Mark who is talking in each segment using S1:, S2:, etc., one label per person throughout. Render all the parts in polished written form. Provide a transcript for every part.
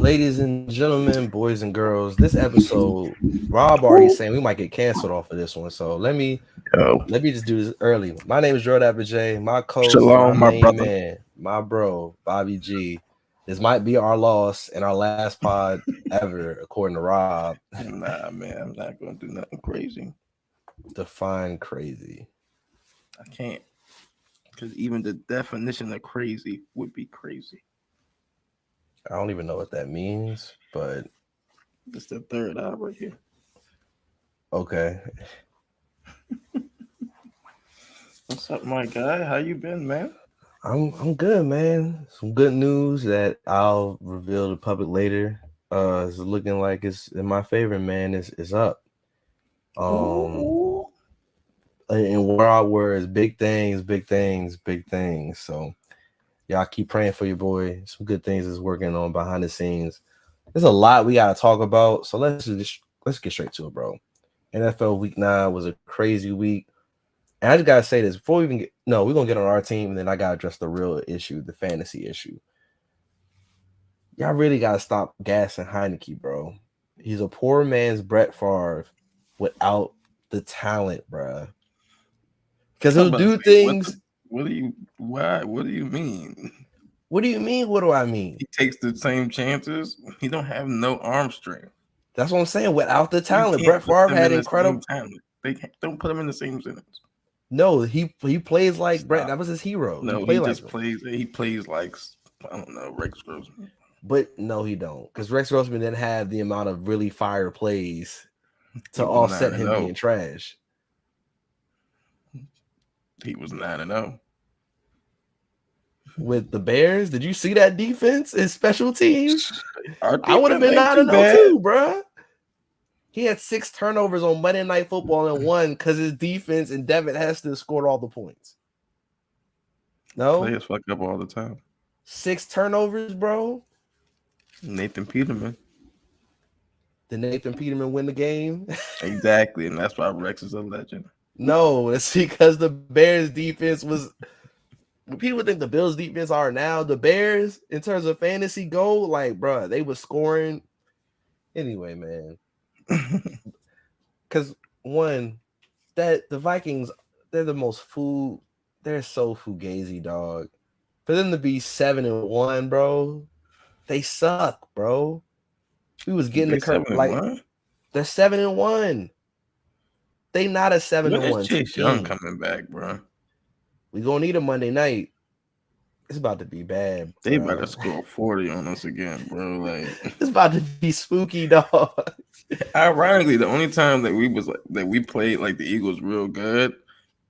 S1: Ladies and gentlemen, boys and girls, this episode, Rob already
S2: Woo.
S1: saying we might get canceled off of this one. So
S2: Yo,
S1: let me just do this early. My name is Jordan Appier, my co-host, my
S2: shalom, my
S1: main
S2: brother.
S1: man, my bro, Bobby G. This might be our loss and our last pod ever, according to Rob.
S2: Nah, man, I'm not gonna do nothing crazy.
S1: Define crazy.
S2: I can't, because even the definition of crazy would be crazy.
S1: I don't even know what that means, but
S2: It's the third eye right here.
S1: okay.
S2: What's up, my guy? How you been, man?
S1: I'm good, man. Some good news that I'll reveal to the public later. It's looking like it's in my favor, man. Is up.
S2: Ooh.
S1: And where I was big things, big things, big things. So y'all keep praying for your boy. Some good things is working on behind the scenes. There's a lot we gotta talk about. So let's get straight to it, bro. NFL week 9 was a crazy week. And I just gotta say this before we even we're gonna get on our team, and then I gotta address the real issue, the fantasy issue. Y'all really gotta stop gassing Heineke, bro. He's a poor man's Brett Favre without the talent, bro. Because
S2: I'm
S1: he'll
S2: about to
S1: do
S2: say,
S1: things.
S2: what do you? Why? What do you mean?
S1: What do you mean? What do I mean?
S2: He takes the same chances. He don't have no arm strength.
S1: That's what I'm saying. Without the
S2: You
S1: talent,
S2: can't
S1: Brett
S2: put
S1: Favre
S2: them
S1: had
S2: in the same
S1: incredible.
S2: talent. Don't put them in the same sentence.
S1: No, he plays like Brett.
S2: Stop.
S1: That was his hero. He
S2: No,
S1: played
S2: he
S1: like
S2: just
S1: him.
S2: plays. He plays like, I don't know, Rex Grossman.
S1: But no, he don't. Because Rex Grossman didn't have the amount of really fire plays
S2: He
S1: to
S2: was
S1: offset
S2: 9 and
S1: him being
S2: 0.
S1: trash.
S2: He was 9 and 0.
S1: With the Bears, did you see that defense and special teams?
S2: Our
S1: I would have
S2: defense
S1: been
S2: ain't
S1: 9
S2: too
S1: 0
S2: bad.
S1: too, bro. He had 6 turnovers on Monday Night Football and won because his defense and Devin Hester scored all the points. No?
S2: Players fuck up all the time.
S1: 6 turnovers, bro.
S2: Nathan Peterman.
S1: Did Nathan Peterman win the game?
S2: Exactly, and that's why Rex is a legend.
S1: No, it's because the Bears defense was. People think the Bills defense are now. The Bears, in terms of fantasy goal, like, bro, they was scoring. Anyway, man. Because one, that the Vikings, they're the most they're so fugazi, dog. For them to be 7-1, bro, they suck, bro. We was getting
S2: They
S1: the curve
S2: 7-1.
S1: they're 7-1. They not a
S2: When is
S1: 7-1
S2: Chase Young
S1: team.
S2: coming back, bro?
S1: We gonna need a Monday night. It's about to be bad.
S2: They
S1: Bro.
S2: about to score 40 on us again, bro. Like
S1: It's about to be spooky, dog.
S2: Ironically, the only time that we played like the Eagles real good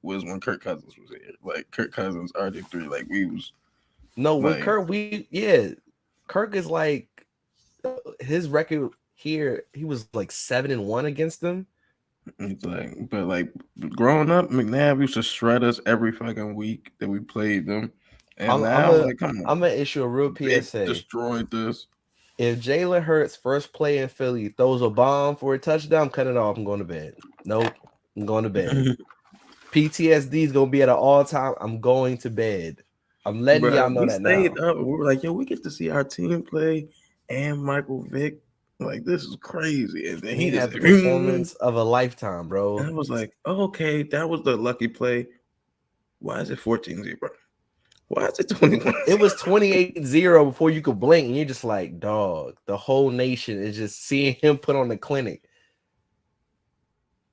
S2: was when Kirk Cousins was here. Like Kirk Cousins, RG3, like we was.
S1: No, with
S2: Like,
S1: Kirk is like his record here. He was like 7-1 against them.
S2: it's like, but like growing up, McNabb used to shred us every fucking week that we played them, and like, come on,
S1: I'm gonna issue a real
S2: they
S1: PSA.
S2: destroyed this.
S1: If Jalen Hurts first play in Philly throws a bomb for a touchdown, cut it off. I'm going to bed. Nope, I'm going to bed. PTSD is gonna be at an all time. I'm going to bed. I'm letting y'all know
S2: We
S1: that
S2: stayed
S1: now.
S2: up. We were like, yo, we get to see our team play and Michael Vick. Like, this is crazy. And then
S1: He
S2: he just
S1: had the performance of a lifetime,
S2: and
S1: bro.
S2: I was like, oh, okay, that was the lucky play. Why is it 14-0? Why is it 21?
S1: It was 28-0 before you could blink, and you're just like, dog, the whole nation is just seeing him put on the clinic.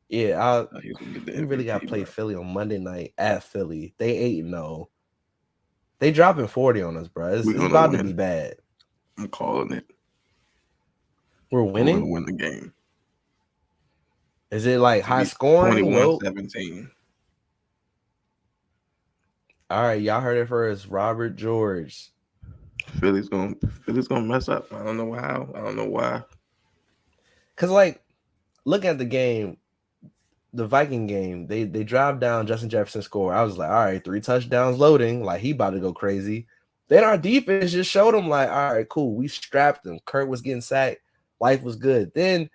S1: Yeah, we really got to play Philly on Monday night at Philly. They 8-0. They dropping 40 on us, bro. It's about to be bad.
S2: I'm calling it.
S1: We're winning?
S2: We're going to win the game.
S1: Is it like high scoring?
S2: 21-17.
S1: All right, y'all heard it first. Robert George.
S2: Philly's gonna mess up. I don't know how. I don't know why.
S1: Cause like, look at the game, the Viking game. They drive down, Justin Jefferson score. I was like, all right, 3 touchdowns loading. Like he about to go crazy. Then our defense just showed him like, all right, cool. We strapped him. Kurt was getting sacked. Life was good. Then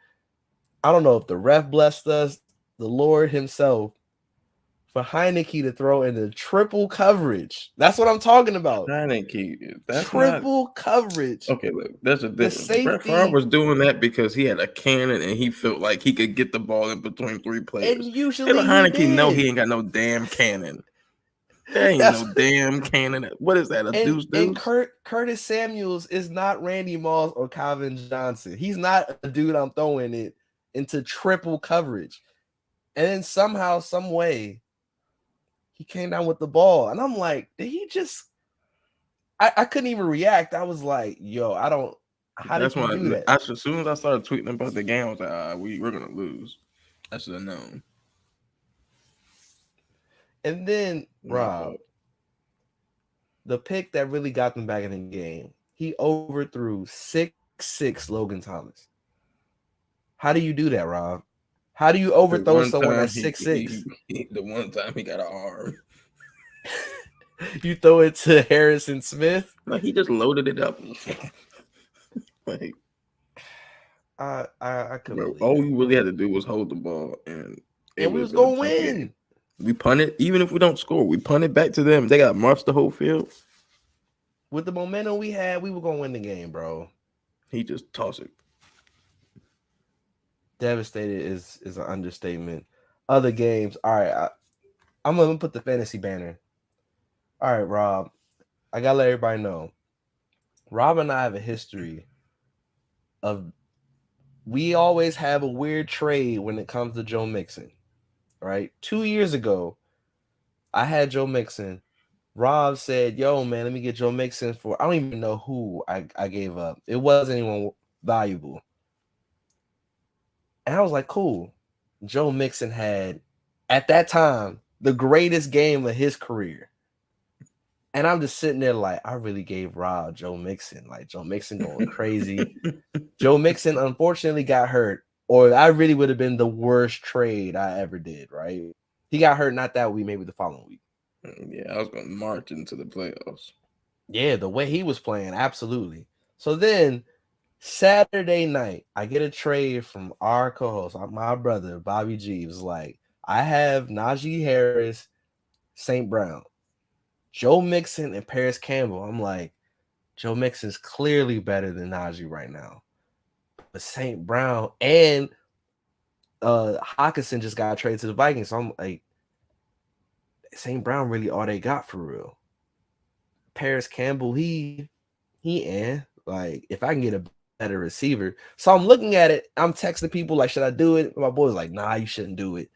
S1: I don't know if the ref blessed us, the Lord himself. for Heineke to throw into triple coverage. That's what I'm talking about.
S2: Heineke, that's
S1: triple coverage.
S2: Okay, look, there's a
S1: The
S2: difference. Brett Favre
S1: safety
S2: was doing that because he had a cannon and he felt like he could get the ball in between three players.
S1: and usually
S2: Taylor Heineke
S1: he
S2: know
S1: did.
S2: he ain't got no damn cannon. There ain't no damn cannon. What is that? A deuce?
S1: And Curtis Samuels is not Randy Moss or Calvin Johnson. He's not a dude I'm throwing it into triple coverage. And then somehow, some way, he came down with the ball. And I'm like, did he just I couldn't even react. I was like, yo, I don't how did he do that?
S2: As soon as I started tweeting about the game, I was like, we're gonna lose. I should have known.
S1: And then Rob, the pick that really got them back in the game, he overthrew 6'6" Logan Thomas. How do you do that, Rob? How do you overthrow someone at 6'6"?
S2: The one time he got an arm.
S1: You throw it to Harrison Smith?
S2: Like he just loaded it up. Like
S1: I couldn't.
S2: All we really had to do was hold the ball, and
S1: we was gonna win.
S2: We punt it, even if we don't score. We punt it back to them. They got marched the whole field.
S1: With the momentum we had, we were gonna win the game, bro.
S2: He just tossed it.
S1: Devastated is an understatement. Other games, all right. I'm gonna put the fantasy banner. All right, Rob. I gotta let everybody know. Rob and I have a history of we always have a weird trade when it comes to Joe Mixon. Right? 2 years ago, I had Joe Mixon. Rob said, yo, man, let me get Joe Mixon for I don't even know who I gave up. It wasn't anyone valuable. And I was like, cool. Joe Mixon had, at that time, the greatest game of his career. And I'm just sitting there like, I really gave Rob Joe Mixon. Like, Joe Mixon going crazy. Joe Mixon, unfortunately, got hurt. Or I really would have been the worst trade I ever did, right? He got hurt not that week, maybe the following week.
S2: Yeah, I was going to march into the playoffs.
S1: Yeah, the way he was playing, absolutely. So then, Saturday night, I get a trade from our co-host, my brother, Bobby G. Was like, I have Najee Harris, St. Brown, Joe Mixon, and Paris Campbell. I'm like, Joe Mixon's clearly better than Najee right now. But St. Brown and Hawkinson just got traded to the Vikings. So I'm like, St. Brown really all they got for real. Paris Campbell, he like if I can get a better receiver. So I'm looking at it. I'm texting people like, should I do it? My boy's like, nah, you shouldn't do it.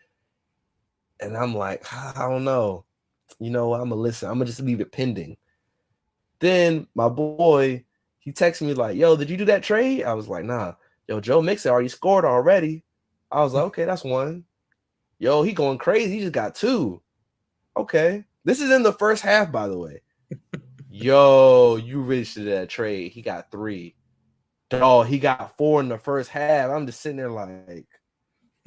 S1: And I'm like, I don't know. You know, I'm gonna listen. I'm gonna just leave it pending. Then my boy, he texted me like, yo, did you do that trade? I was like, nah. Yo, Joe Mixon already scored already. I was like, okay, that's one. Yo, he going crazy. He just got two. Okay. This is in the first half, by the way. Yo, you really should have that trade. He got three. Oh, he got four in the first half. I'm just sitting there like,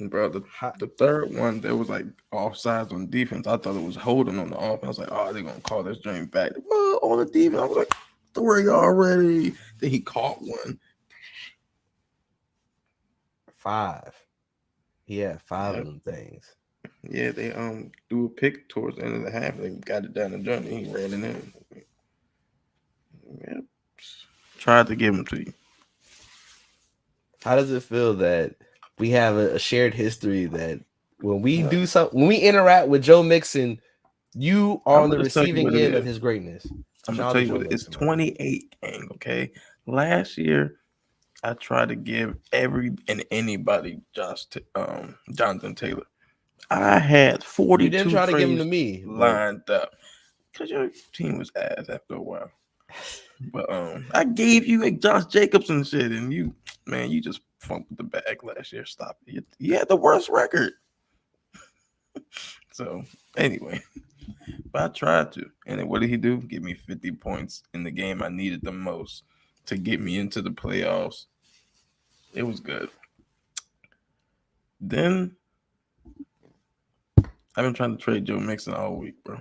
S2: bro, the third one, there was like offsides on defense. I thought it was holding on the offense. I was like, oh, they're going to call this dream back. Well, on the defense, I was like, three already. Then he caught one.
S1: 5. He had 5 of them things.
S2: Yeah, they threw a pick towards the end of the half. They got it down the journey. He ran it in. Yep. Tried to give him to you.
S1: How does it feel that we have a shared history that when we do something, when we interact with Joe Mixon, you are on the receiving end of his greatness?
S2: I'm gonna tell you what it is. 28 gang, okay? Last year, I tried to give anybody Jonathan Taylor. I had 42
S1: You didn't try to give him to me
S2: lined up because your team was ass after a while. But I gave you Josh Jacobs and shit, and you just funked the bag last year. Stop it. You had the worst record. So anyway, but I tried to. And then what did he do? Give me 50 points in the game I needed the most to get me into the playoffs. It was good. Then I've been trying to trade Joe Mixon all week, bro.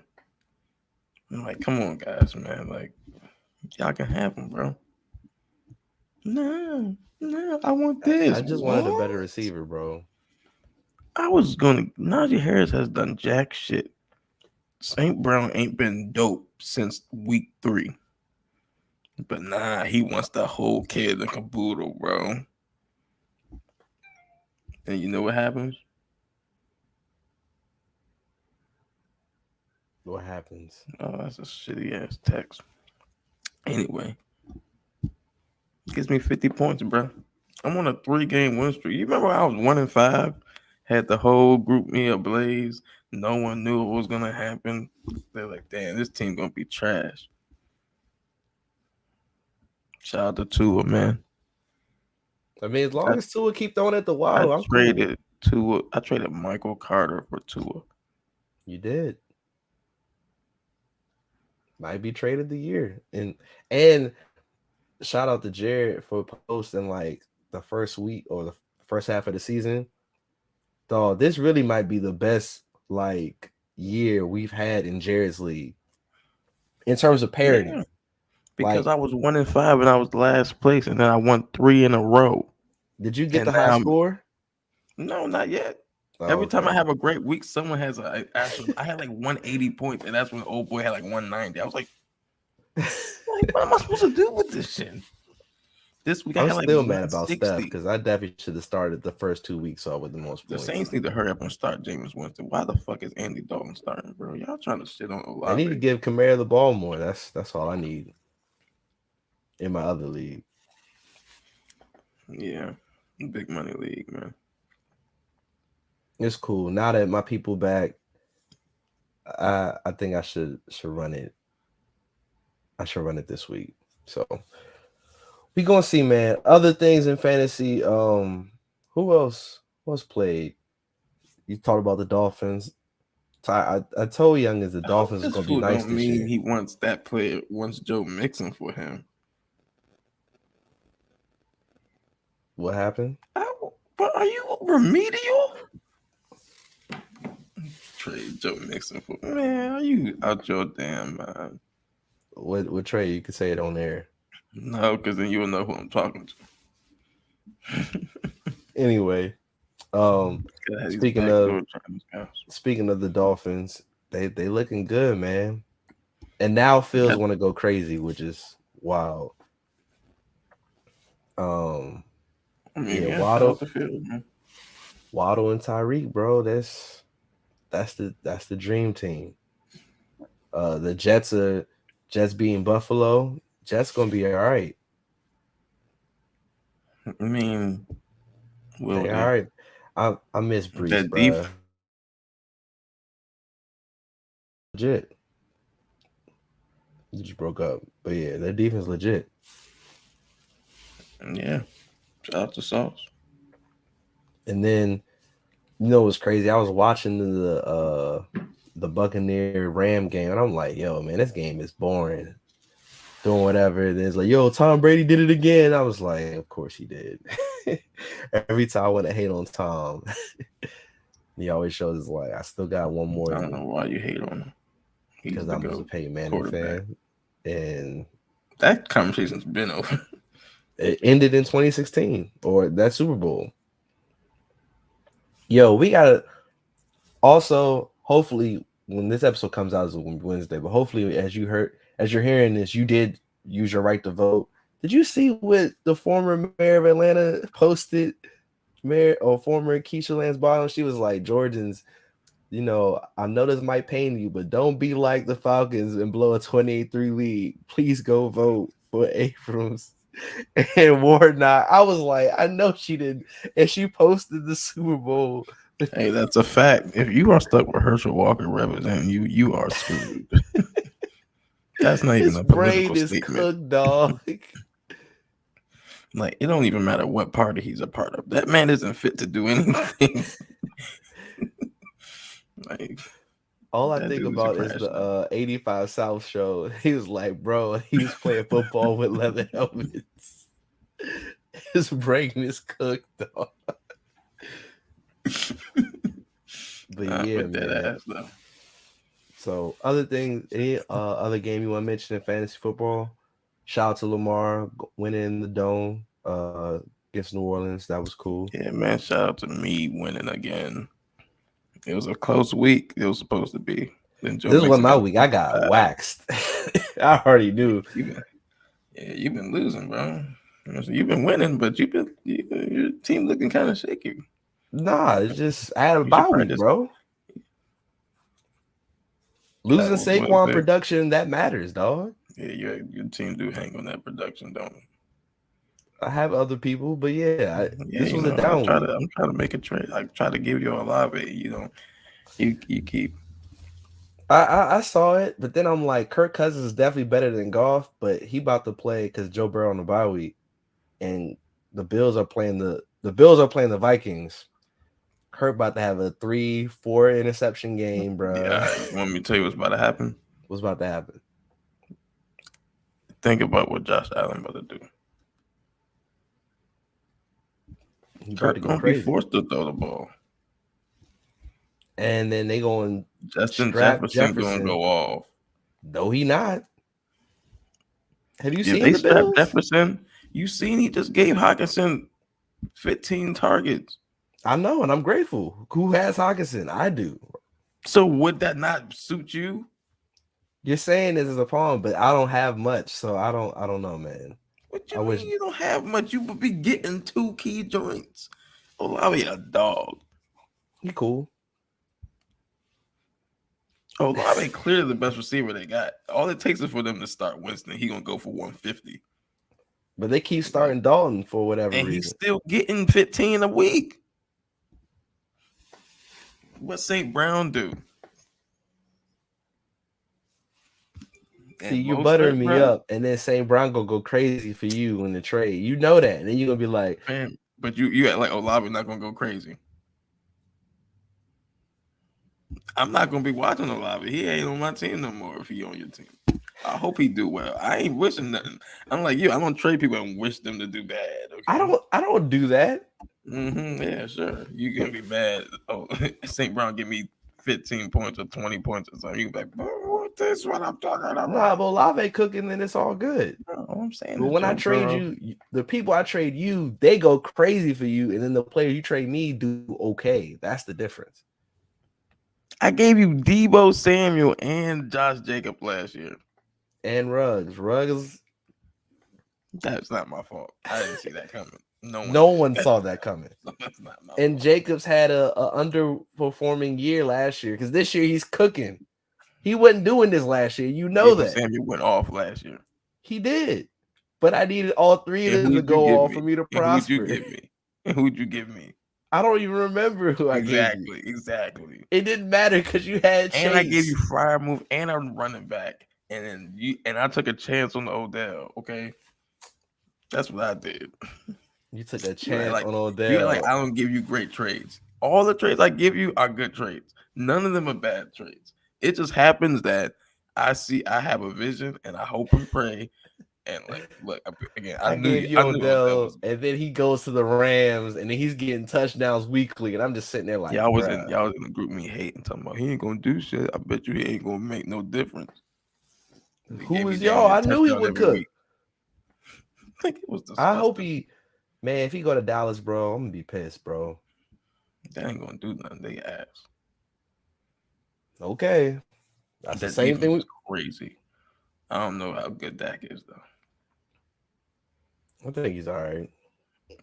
S2: I'm like, come on, guys, man. Like, y'all can have him, bro. No, I want this.
S1: I just wanted a better receiver, bro.
S2: Najee Harris has done jack shit St. Brown ain't been dope since week 3. But nah, he wants the whole kid and caboodle, bro. And you know what happens?
S1: What happens?
S2: Oh, that's a shitty ass text. Anyway, gives me 50 points, bro. I'm on a 3-game win streak. You remember I was 1-5, had the whole group me ablaze. No one knew what was gonna happen. They're like, damn, this team gonna be trash. Shout out to Tua, man.
S1: I mean, as long as Tua keep throwing at the wall, I'm
S2: traded Tua. I traded Michael Carter for Tua.
S1: You did. Might be trade of the year. And shout out to Jared for posting like the first week or the first half of the season. Dog, this really might be the best like year we've had in Jared's league in terms of parity.
S2: Yeah, because I was 1-5 and I was last place, and then I won 3 in a row.
S1: Did you get the high score?
S2: No, not yet. Every time I have a great week, someone has I had like 180 points, and that's when old boy had like 190. I was like, what am I supposed to do with this shit? This week
S1: I'm
S2: I had
S1: still
S2: like
S1: mad about Steph because I definitely should have started the first 2 weeks off with the most points.
S2: The Saints need to hurry up and start Jameis Winston. Why the fuck is Andy Dalton starting, bro? Y'all trying to shit on Olave.
S1: I need to give Kamara the ball more. That's all I need in my other league.
S2: Yeah, big money league, man.
S1: It's cool. Now that my people back, I think I should run it. I should run it this week. So we gonna see, man. Other things in fantasy. Who else played? You talked about the Dolphins. I told Young is the Dolphins is gonna be nice this year.
S2: He wants that player. Wants Joe Mixon for him.
S1: What happened?
S2: But are you remedial? Trade Joe Mixon for, man. Are you out your damn mind?
S1: What trade? You can say it on there.
S2: No, because then you'll know who I'm talking to.
S1: Anyway, speaking of the Dolphins, they looking good, man. And now Fields want to go crazy, which is wild. Waddle and Tyreek, bro. That's the dream team. The Jets being Buffalo. Jets gonna be all right.
S2: I mean,
S1: all right. I miss Brees, bro. Legit. You just broke up, but yeah, their defense legit.
S2: Yeah, shout out to Sauce.
S1: And then, you know what's crazy? I was watching the Buccaneer Ram game, and I'm like, yo, man, this game is boring. Doing whatever. And it's like, yo, Tom Brady did it again. I was like, of course he did. Every time I want to hate on Tom, he always shows like, I still got one more.
S2: I don't know why you hate on him.
S1: Because I'm a Peyton Manning fan. And
S2: that conversation's been over.
S1: It ended in 2016 or that Super Bowl. Yo, we gotta also hopefully when this episode comes out is Wednesday, but hopefully as you're hearing this, you did use your right to vote. Did you see what the former mayor of Atlanta posted? Former Keisha Lance Bottom? She was like, Georgians, you know, I know this might pain you, but don't be like the Falcons and blow a 28-3 lead. Please go vote for Abrams and Warnock. I was like, I know she did, and she posted the Super Bowl.
S2: Hey, that's a fact. If you are stuck with Herschel Walker representing you, you are screwed. That's not even a political statement.
S1: Cooked, dog.
S2: Like, it don't even matter what party he's a part of. That man isn't fit to do anything. Like,
S1: all I think about is the 85 South show. He was like, bro, he was playing football with leather helmets. His brain is cooked, dog. But yeah, man. So other things, any other game you want to mention in fantasy football? Shout out to Lamar winning the Dome against New Orleans. That was cool.
S2: Yeah, man. Shout out to me winning again. It was a close week. It was supposed to be. Then Joe
S1: This was
S2: Mixon
S1: my
S2: got
S1: week. I got waxed. I already knew.
S2: you've been losing, bro. You've been winning, but your team looking kind of shaky.
S1: Nah, it's just I had a
S2: You should
S1: bye week,
S2: practice.
S1: bro. Losing
S2: That was what
S1: Saquon
S2: it is.
S1: production, that matters, dog.
S2: Yeah, your team do hang on that production, don't it?
S1: I have other people, but yeah, this was a
S2: I'm
S1: down week.
S2: I'm trying to make a trade. I try to give you a Olave. You keep.
S1: I saw it, but then I'm like, Kirk Cousins is definitely better than Goff, but he about to play because Joe Burrow on the bye week, and the Bills are playing the Vikings. Kirk about to have a 3-4 interception game, bro.
S2: Yeah, you want me to tell you what's about to happen?
S1: What's about to happen?
S2: Think about what Josh Allen about to do.
S1: He about
S2: Kirk
S1: to go
S2: gonna
S1: crazy.
S2: be forced to throw the ball.
S1: And then they going
S2: Justin
S1: strap
S2: Jefferson gonna go off.
S1: No, he not. Have you
S2: If
S1: seen
S2: they
S1: the
S2: strap
S1: Bills?
S2: Jefferson, you seen he just gave Hawkinson 15 targets.
S1: I know, and I'm grateful. Who has Hawkinson? I do.
S2: So would that not suit you?
S1: You're saying this is a problem, but I don't have much, so I don't know, man.
S2: What you mean you don't have much? You would be getting 2 key joints. Olave a dog.
S1: He cool.
S2: Olave clearly the best receiver they got. All it takes is for them to start Winston. He gonna go for 150.
S1: But they keep starting Dalton for whatever
S2: and
S1: reason.
S2: He's still getting 15 a week. What St. Brown do?
S1: See, you buttering me up, and then St. Brown go crazy for you in the trade. You know that, and then you're gonna be like,
S2: man, but you act like Olave not gonna go crazy. I'm not gonna be watching Olave. He ain't on my team no more if he on your team. I hope he do well. I ain't wishing nothing. I'm like you. I don't trade people and wish them to do bad. Okay?
S1: I don't do that.
S2: Yeah, sure. You gonna be mad. Oh, St. Brown give me 15 points or 20 points or something. You be like, this is what I'm talking about.
S1: Nah, but Olave cooking, then it's all good.
S2: I'm saying.
S1: But when I trade you, the people I trade you, they go crazy for you, and then the player you trade me do okay. That's the difference.
S2: I gave you Deebo Samuel and Josh Jacobs last year.
S1: And Ruggs.
S2: That's not my fault. I didn't see that coming.
S1: No one saw that coming.
S2: That's not my
S1: and
S2: fault.
S1: Jacobs had a underperforming year last year because this year he's cooking. He wasn't doing this last year. You know that.
S2: Samuel went off last year.
S1: He did. But I needed all three of them to go off for me to prosper.
S2: Who'd you give me?
S1: I don't even remember who I gave you.
S2: Exactly.
S1: It didn't matter because you had Chase.
S2: And I gave you Freiermuth and a running back. And then I took a chance on the Odell. Okay. That's what I did.
S1: You took a chance on Odell.
S2: You're like, I don't give you great trades. All the trades I give you are good trades. None of them are bad trades. It just happens that I have a vision and I hope and pray. And look again, I
S1: gave you Odell, and then he goes to the Rams, and then he's getting touchdowns weekly, and I'm just sitting there like,
S2: y'all was in the group me hating, talking about he ain't gonna do shit. I bet you he ain't gonna make no difference.
S1: Who was y'all? I knew he would cook.
S2: I think it was.
S1: I hope man. If he go to Dallas, bro, I'm gonna be pissed, bro.
S2: They ain't gonna do nothing. They ass.
S1: Okay, that's the same thing.
S2: Crazy. I don't know how good Dak is though.
S1: I think he's all right.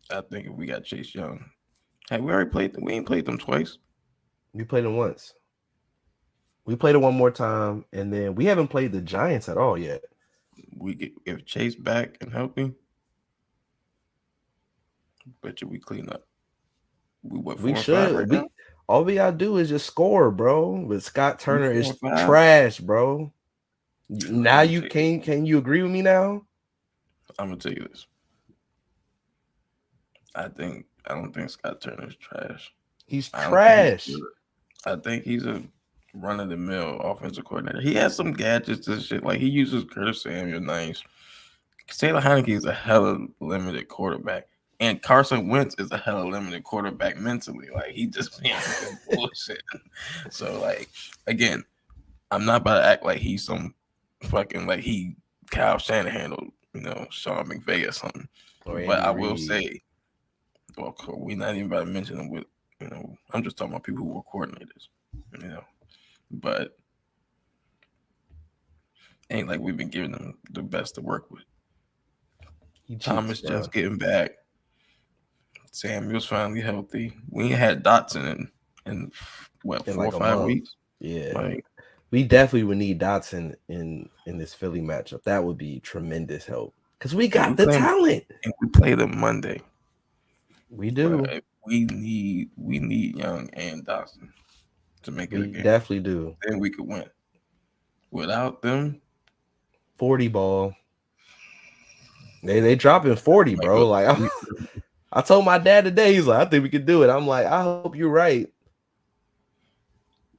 S2: I think if we got Chase Young, hey, we already played them. We ain't played them twice.
S1: We played them once. We played it one more time, and then we haven't played the Giants at all yet.
S2: We get if Chase back and healthy, bet you we clean up.
S1: We should. All we gotta do is just score, bro. But Scott Turner is trash, bro. Now you can you agree with me now?
S2: I'm gonna tell you this. I don't think Scott Turner is trash.
S1: He's trash.
S2: I think he's a run-of-the-mill offensive coordinator. He has some gadgets and shit. Like he uses Curtis Samuel nice. Taylor Heineke is a hella limited quarterback. And Carson Wentz is a hella limited quarterback mentally. Like he just bullshit. So like again, I'm not about to act like he's some fucking like he Kyle Shanahan or Sean McVay or something. But I will say, well, we're not even about to mention them with I'm just talking about people who were coordinators, But ain't like we've been giving them the best to work with.
S1: He cheats,
S2: Thomas
S1: bro.
S2: just getting back. Samuel's finally healthy. We ain't had Dotson in what,
S1: In
S2: 4
S1: like
S2: or
S1: a
S2: 5
S1: month.
S2: weeks?
S1: Yeah.
S2: Like,
S1: we definitely would need Dotson in this Philly matchup. That would be tremendous help. Because we got the talent.
S2: And we play them Monday.
S1: We do.
S2: But we need Young and Dotson to make it a game.
S1: Definitely do.
S2: Then we could win. Without them,
S1: 40 ball. They dropping 40, bro. Like I told my dad today, he's like, I think we could do it. I'm like, I hope you're right.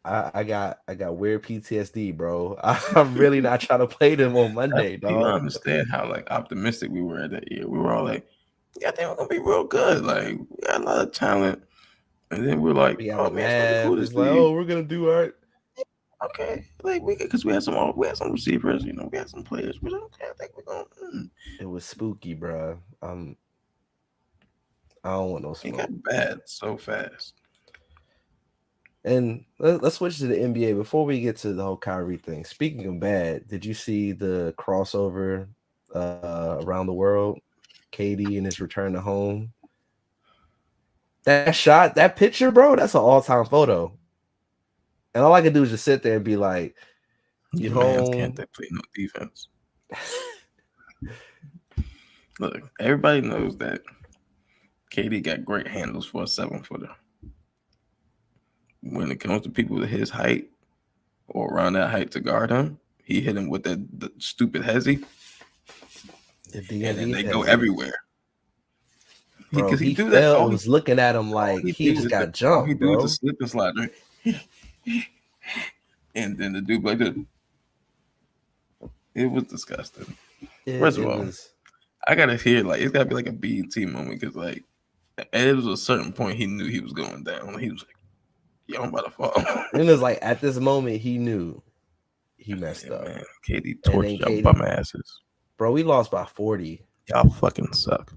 S1: I got weird PTSD, bro. I'm really not trying to play them on Monday, dog.
S2: You understand how like optimistic we were that year. We were all like, yeah, I think we're gonna be real good. Like, we got a lot of talent. And then we're like,
S1: we
S2: oh man, it's gonna be cool to
S1: it's like, oh, we're gonna do all right.
S2: Okay, like because we had some receivers, you know, we had some players. But okay, I think we're gonna.
S1: It was spooky, bro. I don't want no smoke.
S2: It got bad so fast.
S1: And let's switch to the NBA before we get to the whole Kyrie thing. Speaking of bad, did you see the crossover around the world? KD and his return to home. That shot, that picture, bro, that's an all-time photo. And all I can do is just sit there and be like,
S2: "You home can't they play no defense?" Look, everybody knows that KD got great handles for a 7-footer. When it comes to people with his height or around that height to guard him, he hit him with the stupid hezzy. And then they go everywhere.
S1: Bro, he do that. I was looking at him like he just got jumped.
S2: He
S1: bro.
S2: do the slip and slide, right? And then the dude like this. It was disgusting. First of all, I gotta hear like it's gotta be like a BET moment because like it was a certain point he knew he was going down. He was like, "Yo, I'm about to fall."
S1: And it was like at this moment he knew he messed up.
S2: Man, KD torched y'all bum asses.
S1: Bro, we lost by 40.
S2: Y'all fucking suck.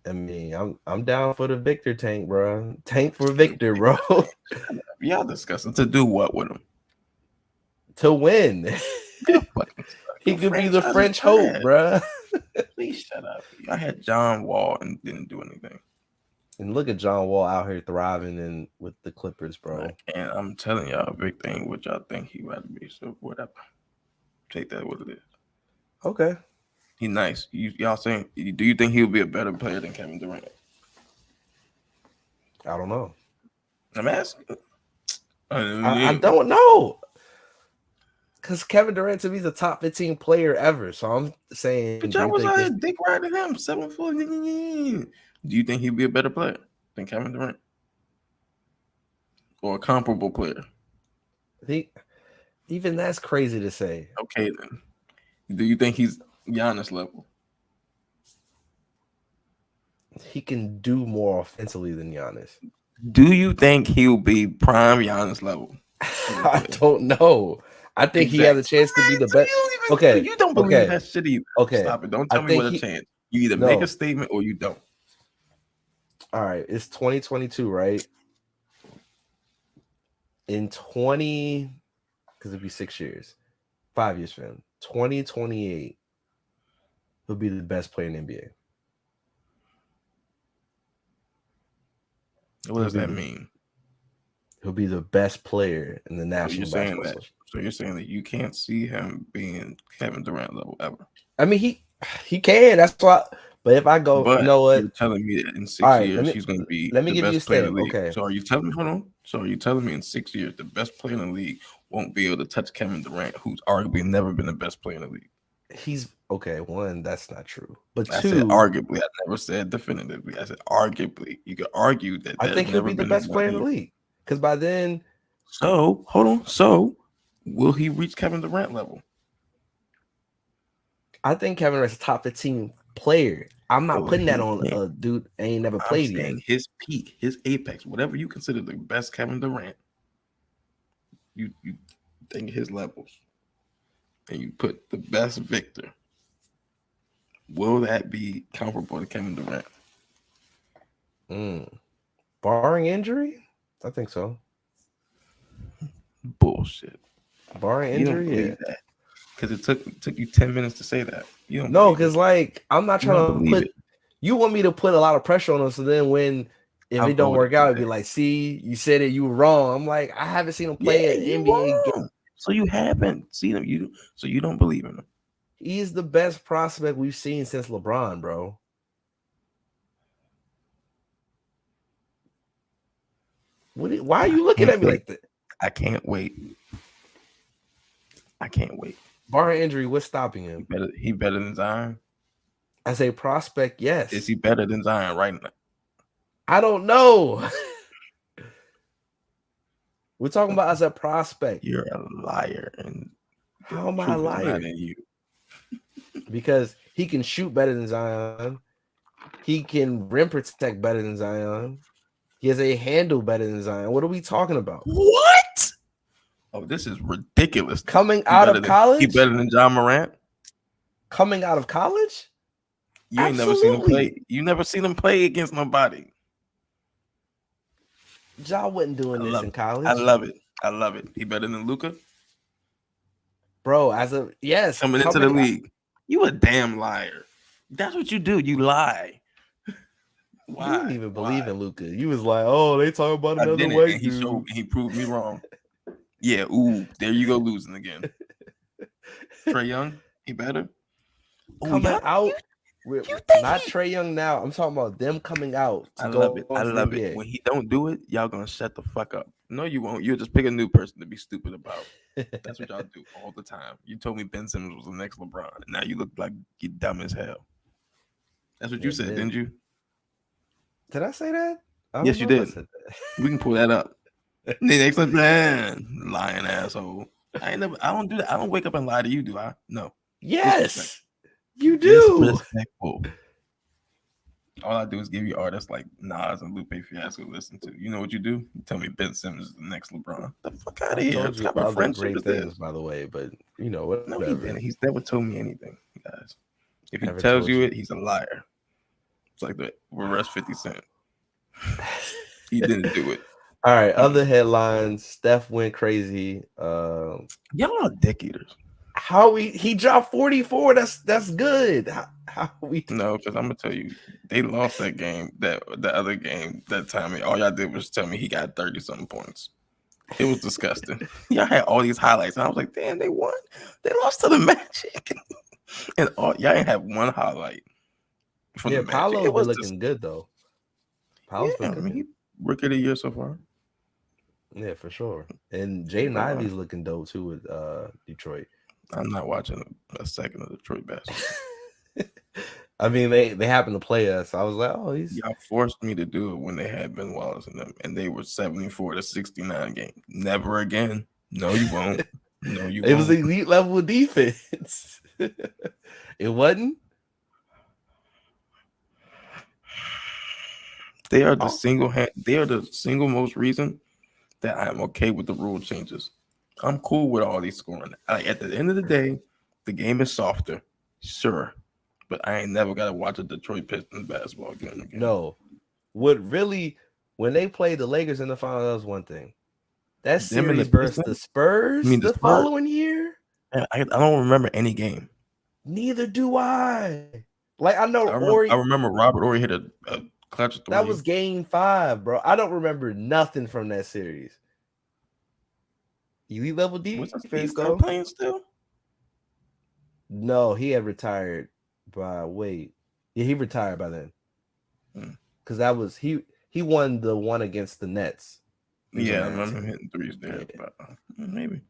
S1: I mean, I'm down for the Victor tank, bro. Tank for Victor, bro.
S2: Y'all disgusting. To do what with him?
S1: To win. He could be the French hope, bro.
S2: Please shut up. I had John Wall and didn't do anything.
S1: And look at John Wall out here thriving and with the Clippers, bro.
S2: And I'm telling y'all, big thing, what y'all think he would be. So whatever. Take that what it is.
S1: Okay.
S2: He's nice. Y'all saying? Do you think he'll be a better player than Kevin Durant?
S1: I don't know.
S2: I'm asking.
S1: I don't know. Because Kevin Durant to me is a top 15 player ever. So I'm saying.
S2: But y'all was out here dick riding him 7 foot. Do you think he'd be a better player than Kevin Durant? Or a comparable player?
S1: Even that's crazy to say.
S2: Okay, then. Do you think he's Giannis level?
S1: He can do more offensively than Giannis.
S2: Do you think he'll be prime Giannis level?
S1: I don't know. I think he has a chance to be the best. Okay,
S2: you don't believe that shit either.
S1: Okay,
S2: stop it. Don't tell me what a chance. You either make a statement or you don't.
S1: All right, it's 2022, right? In 20, because it'd be 6 years, 5 years for him. 2028, he'll be the best player in the NBA.
S2: What does that mean?
S1: He'll be the best player in the National Basketball Association.
S2: So you're saying that you can't see him being Kevin Durant level ever?
S1: I mean, he can. That's why. But if I go, you know what?
S2: You're telling me that in 6 years he's going to be
S1: the best player in the
S2: league.
S1: Okay.
S2: So are you telling me? Hold on. So are you telling me in 6 years the best player in the league won't be able to touch Kevin Durant, who's arguably never been the best player in the league?
S1: He's okay. One, that's not true. But
S2: I
S1: two,
S2: said arguably. I never said definitively. I said arguably. You could argue that.
S1: I think he'll be the best player in the league because by then.
S2: So hold on. So will he reach Kevin Durant level?
S1: I think Kevin Durant's a top 15 player. I'm not putting that on a dude ain't never played yet.
S2: His peak, his apex, whatever you consider the best Kevin Durant, you think his levels, and you put the best Victor. Will that be comparable to Kevin Durant?
S1: Barring injury, I think so.
S2: Bullshit.
S1: Barring injury, yeah.
S2: Because it took you 10 minutes to say that. You don't
S1: No,
S2: believe
S1: because
S2: it.
S1: like I'm not
S2: You don't
S1: trying to
S2: believe
S1: put.
S2: it.
S1: You want me to put a lot of pressure on them, so then if
S2: I
S1: it don't
S2: voted
S1: work out, it'd be
S2: today.
S1: like, see, you said it, you were wrong. I'm like, I haven't seen him play an
S2: you
S1: NBA game.
S2: wrong. So you haven't seen him. So you don't believe in him.
S1: He's the best prospect we've seen since LeBron, bro. Why are you looking at me like that?
S2: I can't wait. I can't wait.
S1: Barring injury, what's stopping him?
S2: He better than Zion?
S1: As a prospect, yes.
S2: Is he better than Zion right now?
S1: I don't know. We're talking about as a prospect.
S2: You're a liar. And
S1: how am I a liar?
S2: You.
S1: Because he can shoot better than Zion. He can rim protect better than Zion. He has a handle better than Zion. What are we talking about?
S2: What? Oh, this is ridiculous.
S1: Coming out of college?
S2: He better than John Morant?
S1: Coming out of college?
S2: You ain't never seen him play. You never seen him play against nobody.
S1: Ja wasn't doing this in college.
S2: I love it. I love it. He better than Luka?
S1: Bro, coming
S2: into the league. You a damn liar. That's what you do. You lie.
S1: Why? You didn't even believe in Luka. You was like, oh, they talking about another white dude.
S2: He proved me wrong. Yeah, ooh, there you go losing again. Trae Young, he better?
S1: Coming out. Not Trae Young now. I'm talking about them coming out.
S2: I love it. I love it. When he don't do it, y'all gonna shut the fuck up. No, you won't. You'll just pick a new person to be stupid about. That's what y'all do all the time. You told me Ben Simmons was the next LeBron. Now you look like you're dumb as hell. That's what you said, didn't you?
S1: Did I say that?
S2: Yes, you did. We can pull that up. The next LeBron, lying asshole. I don't do that. I don't wake up and lie to you, do I? No.
S1: Yes. You do.
S2: Disrespectful. All I do is give you artists like Nas and Lupe Fiasco to listen to. You know what you do? You tell me Ben Simmons is the next LeBron. The fuck out of here.
S1: Told you other great things, by the way, but you know what?
S2: No, he didn't. He's never told me anything, guys. If he tells you it, he's a liar. It's like the reverse 50 Cent. He didn't do it.
S1: All right. Other headlines. Steph went crazy.
S2: Y'all are dick eaters.
S1: How he dropped 44? That's good. How we?
S2: No, because I'm gonna tell you, they lost that game. The other game that time, and all y'all did was tell me he got 30-something points. It was disgusting. Y'all had all these highlights, and I was like, damn, they won. They lost to the Magic, and y'all ain't have one highlight.
S1: Yeah, Paolo's been looking good though.
S2: Paolo's been rookie of the year so far.
S1: Yeah, for sure. And Jaden Ivey's looking dope too with Detroit.
S2: I'm not watching a second of Detroit basketball.
S1: I mean, they happened to play us. I was like, oh,
S2: y'all forced me to do it when they had Ben Wallace in them, and they were 74-69 game. Never again. No, you won't. No, you won't.
S1: It was elite level of defense. It wasn't.
S2: They are the single most reason that I am okay with the rule changes. I'm cool with all these scoring. At the end of the day, the game is softer, sure, but I ain't never got to watch a Detroit Pistons basketball game again.
S1: No, when they played the Lakers in the final, that was one thing. That series versus the Spurs the following year,
S2: I don't remember any game.
S1: Neither do I. Like I know
S2: I remember Robert Horry hit a clutch 3.
S1: That was game 5, bro. I don't remember nothing from that series. Elite level defense though.
S2: Playing still?
S1: No, he had retired he retired by then. Because that was he won the one against the Nets.
S2: Yeah, I remember him hitting threes there. Yeah. But maybe.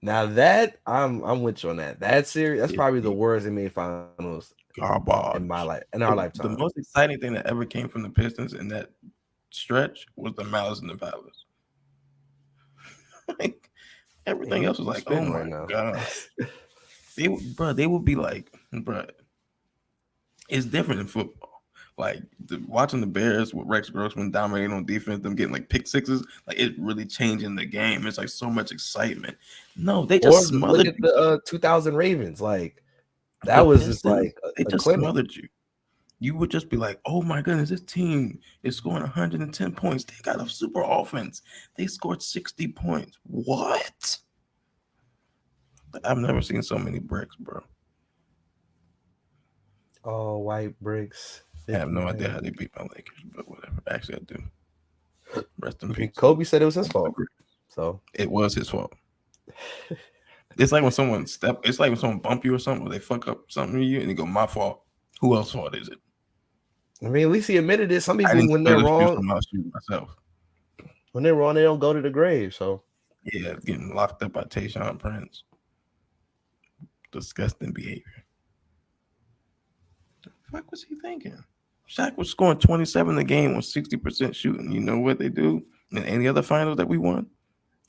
S1: Now that I'm with you on that. That series, that's probably the worst NBA finals
S2: garbage
S1: in our lifetime.
S2: The most exciting thing that ever came from the Pistons in that stretch was the Malice in the Palace. Like everything else was like, oh my god. They would be like, bro, it's different in football. Like watching the Bears with Rex Grossman dominating on defense, them getting like pick sixes, like it's really changing the game. It's like so much excitement. No, they just smothered
S1: look at the 2000 Ravens. Like that was just like
S2: they just smothered you. You would just be like, oh my goodness, this team is scoring 110 points. They got a super offense. They scored 60 points. What? I've never seen so many bricks, bro.
S1: All white bricks.
S2: I have no
S1: 59.
S2: idea how they beat my Lakers, but whatever. Actually, I do. Rest in
S1: I mean,
S2: peace.
S1: Kobe said it was his fault. So
S2: it was his fault. It's like when someone it's like when someone bump you or something, or they fuck up something to you, and they go, "My fault." Who else's fault is it?
S1: I mean, at least he admitted it. Some
S2: I
S1: people,
S2: didn't
S1: when
S2: spill
S1: they're
S2: the shoes
S1: wrong,
S2: from my shoes myself.
S1: when they're wrong, they don't go to the grave. So
S2: Yeah, getting locked up by Tayshaun Prince. Disgusting behavior. The fuck was he thinking? Shaq was scoring 27 a game with 60% shooting. You know what they do in any other finals that we won?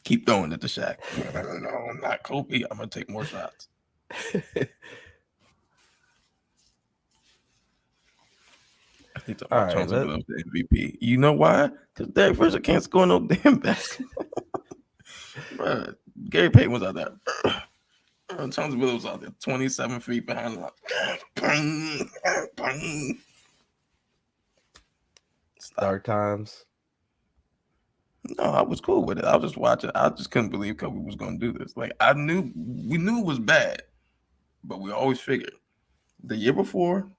S2: Keep throwing it to Shaq. No, I'm not Kobe. I'm gonna take more shots.
S1: All right,
S2: the MVP. You know why? Because Derek Fisher can't score no damn basketball. Bro, Gary Payton was out there. Thomas Williams was out there, 27 feet behind the line.
S1: Dark times.
S2: No, I was cool with it. I was just watching. I just couldn't believe Kobe was going to do this. Like we knew it was bad, but we always figured the year before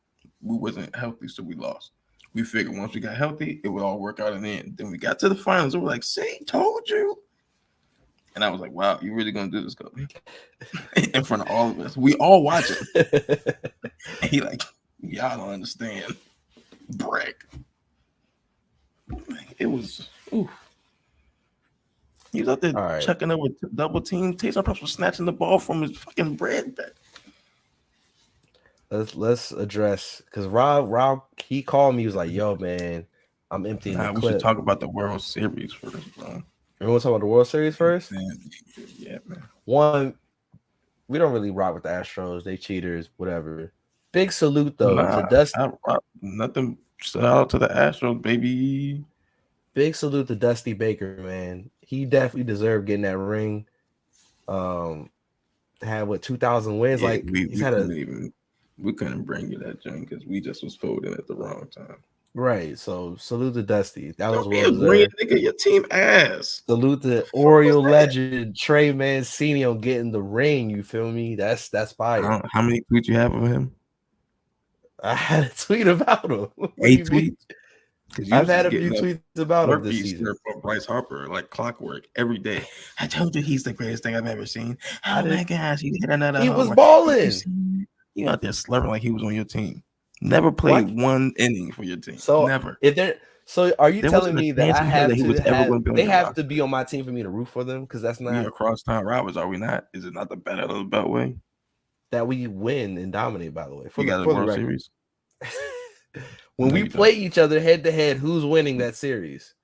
S2: we wasn't healthy, so we lost. We figured once we got healthy, it would all work out in the end. Then we got to the finals, and we're like, "See, told you." And I was like, "Wow, you really gonna do this, Kobe?" In front of all of us, we all watching. And he like, y'all don't understand. Break. It was. Oof. He was out there checking over double team. Taysom Prince was snatching the ball from his fucking bread back.
S1: Let's address, because Rob he called me. He was like, "Yo, man, I'm emptying the clip."
S2: We should talk about the World Series first, bro.
S1: You want to talk about the World Series first?
S2: Yeah, man.
S1: One, we don't really rock with the Astros. They cheaters, whatever. Big salute though to Dusty.
S2: Nothing. Shout out to the Astros, baby.
S1: Big salute to Dusty Baker, man. He definitely deserved getting that ring. Had 2,000 wins.
S2: Yeah,
S1: like
S2: we couldn't bring you that joint because we just was folding at the wrong time.
S1: Right. So salute to Dusty. That was
S2: well deserved. Nigga, your team ass.
S1: Salute to Oriole legend Trey Mancini getting the ring. You feel me? That's fire.
S2: How many tweets you have of him?
S1: I had a tweet about him.
S2: 8 tweets.
S1: I've had a few tweets about him this season.
S2: Bryce Harper, like clockwork, every day. I told you he's the greatest thing I've ever seen. Oh my gosh, he hit another.
S1: He was balling.
S2: You out there slurping like he was on your team. Never played one inning for your team.
S1: So
S2: never.
S1: So are you telling me that I have they have to be on my team for me to root for them? Because that's not.
S2: We are crosstown rivals, are we not? Is it not the battle of the Beltway?
S1: That we win and dominate, by the way.
S2: For the World Series.
S1: When we play each other head to head, who's winning that series?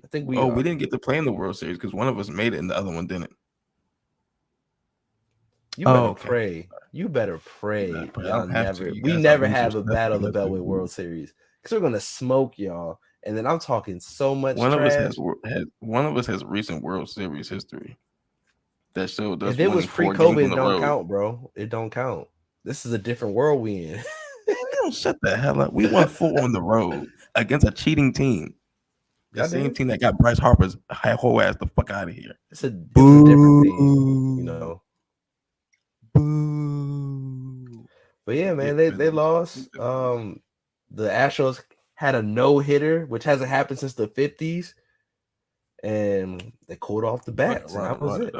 S1: I think we.
S2: We didn't get to play in the World Series because one of us made it and the other one didn't.
S1: You better pray. You better pray. We never have a battle of the Beltway World Series because we're gonna smoke y'all. And then I'm talking so much.
S2: One of us has recent World Series history that showed us.
S1: If it was pre-COVID, it don't count, bro. It don't count. This is a different world we in.
S2: Shut the hell up. We won 4 on the road against a cheating team. The same team that got Bryce Harper's whole ass the fuck out of here.
S1: It's a different team, you know.
S2: Boo.
S1: But yeah, man, they lost. The Astros had a no-hitter, which hasn't happened since the 50s. And they called off the bats. And that was it.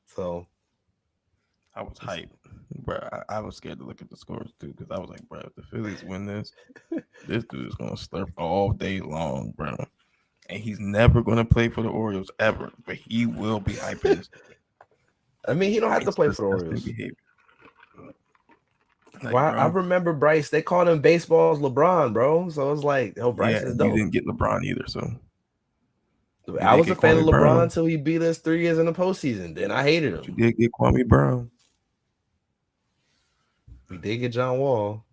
S1: So
S2: I was hyped. Bro, I was scared to look at the scores too because I was like, bro, if the Phillies win this dude is gonna slurp all day long, bro. And he's never gonna play for the Orioles ever, but he will be hyping.
S1: I mean, he don't have to play for the Orioles. Like, I remember Bryce. They called him baseball's LeBron, bro. So it's like, Bryce is dope.
S2: You didn't get LeBron either, so.
S1: I was a fan of LeBron until he beat us 3 years in the postseason. Then I hated him.
S2: You did get Kwame Brown.
S1: We did get John Wall.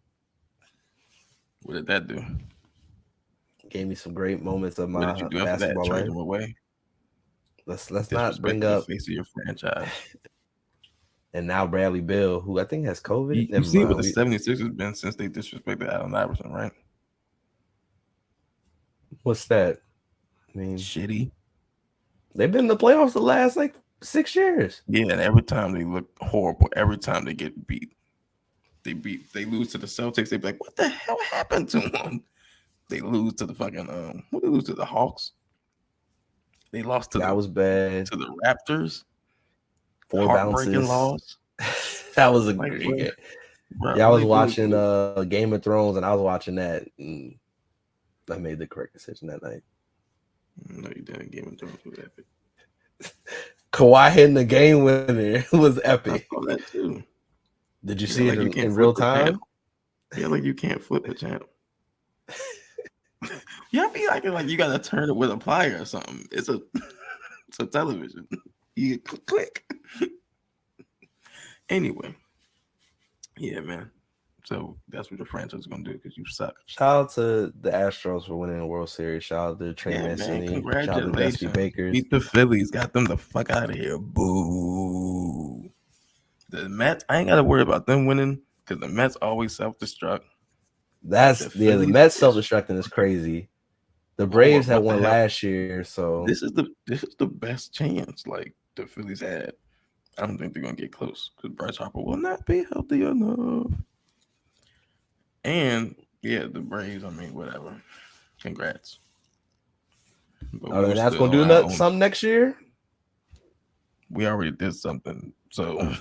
S2: What did that do?
S1: Gave me some great moments of my basketball life.
S2: Away?
S1: Let's not bring up
S2: the face of your franchise.
S1: And now Bradley Beal, who I think has COVID.
S2: You see what the 76ers have been since they disrespected Allen Iverson, right?
S1: What's that? I mean,
S2: shitty.
S1: They've been in the playoffs the last 6 years.
S2: Yeah, and every time they look horrible. Every time they get beat, they lose to the Celtics. They be like, "What the hell happened to them?" They lose to the fucking what they lose to the Hawks. They lost to
S1: That was bad.
S2: the Raptors.
S1: 4
S2: Heartbreaking
S1: bounces.
S2: loss.
S1: That was a
S2: Like,
S1: great game.
S2: bro,
S1: Yeah, I was watching Game of Thrones, and I was watching that. And I made the correct decision that night.
S2: No, you didn't. Game of Thrones was epic.
S1: Kawhi hitting the game winner was epic.
S2: I saw that too.
S1: Did you see it in real time?
S2: Yeah, like you can't flip the channel. You be like you gotta turn it with a plier or something. It's a television. You click. Anyway, yeah, man. So that's what the franchise is gonna do because you suck.
S1: Shout out to the Astros for winning the World Series. Shout out to Trey Mancini.
S2: Congratulations.
S1: Shout out to Dusty Bakers.
S2: Beat the Phillies. Got them the fuck out of here. Boo. The Mets, I ain't got to worry about them winning because the Mets always self-destruct.
S1: The Mets self-destructing is crazy. The Braves had won last year, so
S2: this is the best chance like the Phillies had. I don't think they're gonna get close because Bryce Harper will not be healthy enough. And yeah, the Braves. I mean, whatever. Congrats.
S1: That's gonna do something next year.
S2: We already did something, so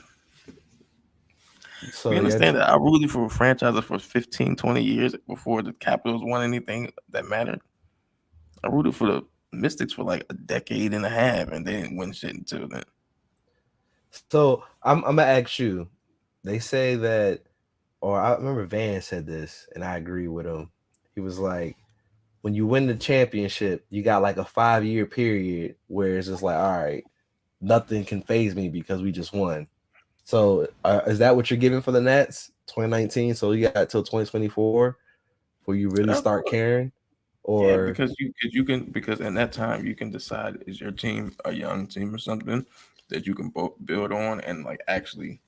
S2: we understand that I rooted for franchises for 15, 20 years before the Capitals won anything that mattered. I rooted for the Mystics for like a decade and a half, and they didn't win shit until then.
S1: So I'm gonna ask you. They say that, or I remember Van said this, and I agree with him. He was like, when you win the championship, you got like a 5-year period where it's just like, all right, nothing can phase me because we just won. So is that what you're giving for the Nets 2019? So you got till 2024 before you really start caring? Or
S2: yeah, because in that time you can decide, is your team a young team or something that you can both build on and like actually,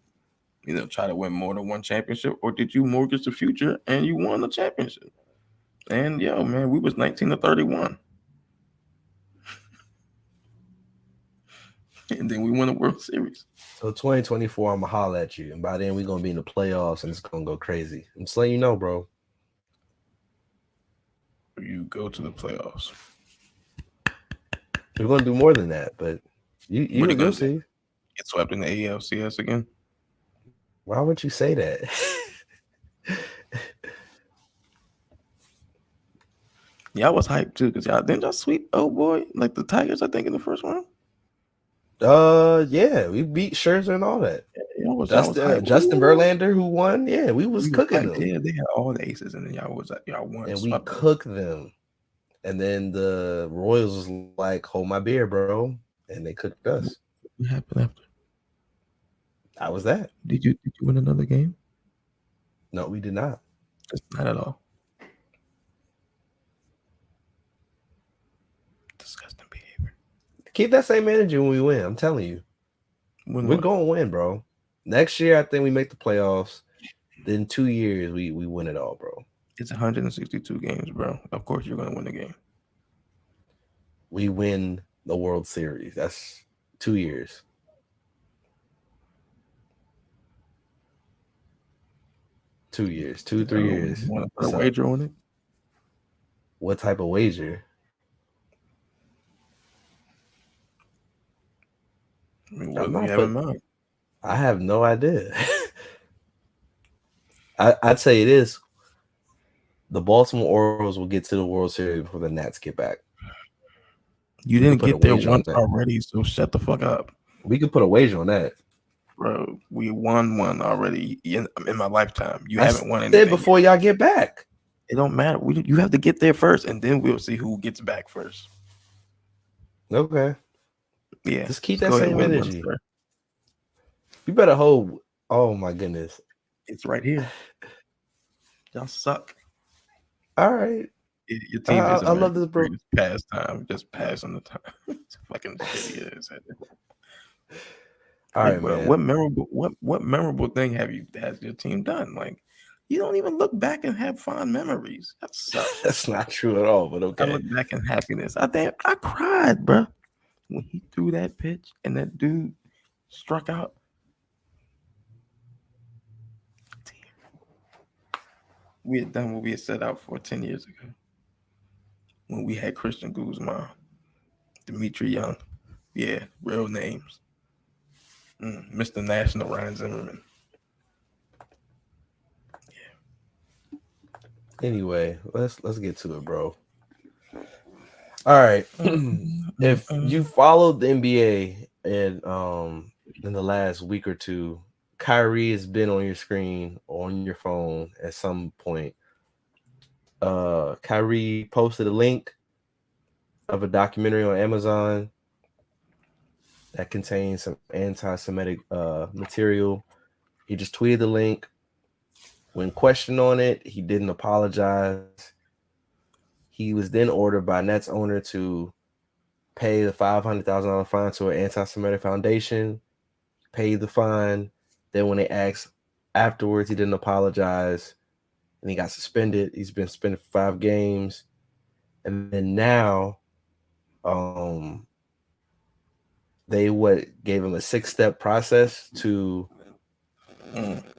S2: try to win more than one championship, or did you mortgage the future and you won the championship? And yo, man, we was 19-31. And then we won a World Series.
S1: So 2024, I'm gonna holler at you, and by then we're gonna be in the playoffs, and it's gonna go crazy. I'm just letting you know, bro.
S2: You go to the playoffs.
S1: We're gonna do more than that, but you'll see.
S2: Get swept in the ALCS again.
S1: Why would you say that?
S2: Yeah, I was hyped too because didn't y'all sweep like the Tigers, I think, in the first round.
S1: Yeah, we beat Scherzer and all that. Justin Verlander, who won. Yeah, we was cooking them.
S2: Yeah, they had all the aces, and then y'all won.
S1: And we cooked them. And then the Royals was like, "Hold my beer, bro," and they cooked us.
S2: What happened after?
S1: How was that?
S2: Did you win another game?
S1: No, we did not.
S2: Not at all. Disgusting behavior.
S1: Keep that same energy when we win. I'm telling you. We're going to win, bro. Next year, I think we make the playoffs. Then 2 years, we win it all, bro.
S2: It's 162 games, bro. Of course, you're going to win the game.
S1: We win the World Series. That's 2 years. Two years, 2-3 years.
S2: You want to put a wager on it?
S1: What type of wager?
S2: I mean, what do you have in mind?
S1: I have no idea. I'd say it is. The Baltimore Orioles will get to the World Series before the Nats get back.
S2: You didn't get there once already, so shut the fuck up.
S1: We could put a wager on that.
S2: Bro, we won one already in my lifetime. You haven't won anything
S1: before y'all get back.
S2: It don't matter. You have to get there first, and then we'll see who gets back first.
S1: Okay.
S2: Yeah.
S1: Just keep that same energy. You better hold. Oh my goodness.
S2: It's right here. Y'all suck.
S1: All right.
S2: Your team is
S1: I love this, bro.
S2: Pastime, just passing the time. It's fucking shitty ass.
S1: All right, man.
S2: What memorable thing has your team done? Like, you don't even look back and have fond memories. That sucks.
S1: That's not true at all. But okay.
S2: I look back in happiness. I cried, bro. when he threw that pitch and that dude struck out, we had done what we had set out for 10 years ago. When we had Christian Guzman, Dimitri Young, yeah, real names. Mr. National Ryan Zimmerman.
S1: Anyway, let's get to it, bro. All right. If you followed the NBA and in the last week or two, Kyrie has been on your screen or on your phone at some point. Kyrie posted a link of a documentary on Amazon that contains some anti-Semitic material. He just tweeted the link. When questioned on it, he didn't apologize. He was then ordered by Nets owner to pay the $500,000 fine to an anti-Semitic foundation, pay the fine. Then when they asked afterwards, he didn't apologize, and he got suspended. He's been suspended for 5 games. And then now they gave him a 6-step process to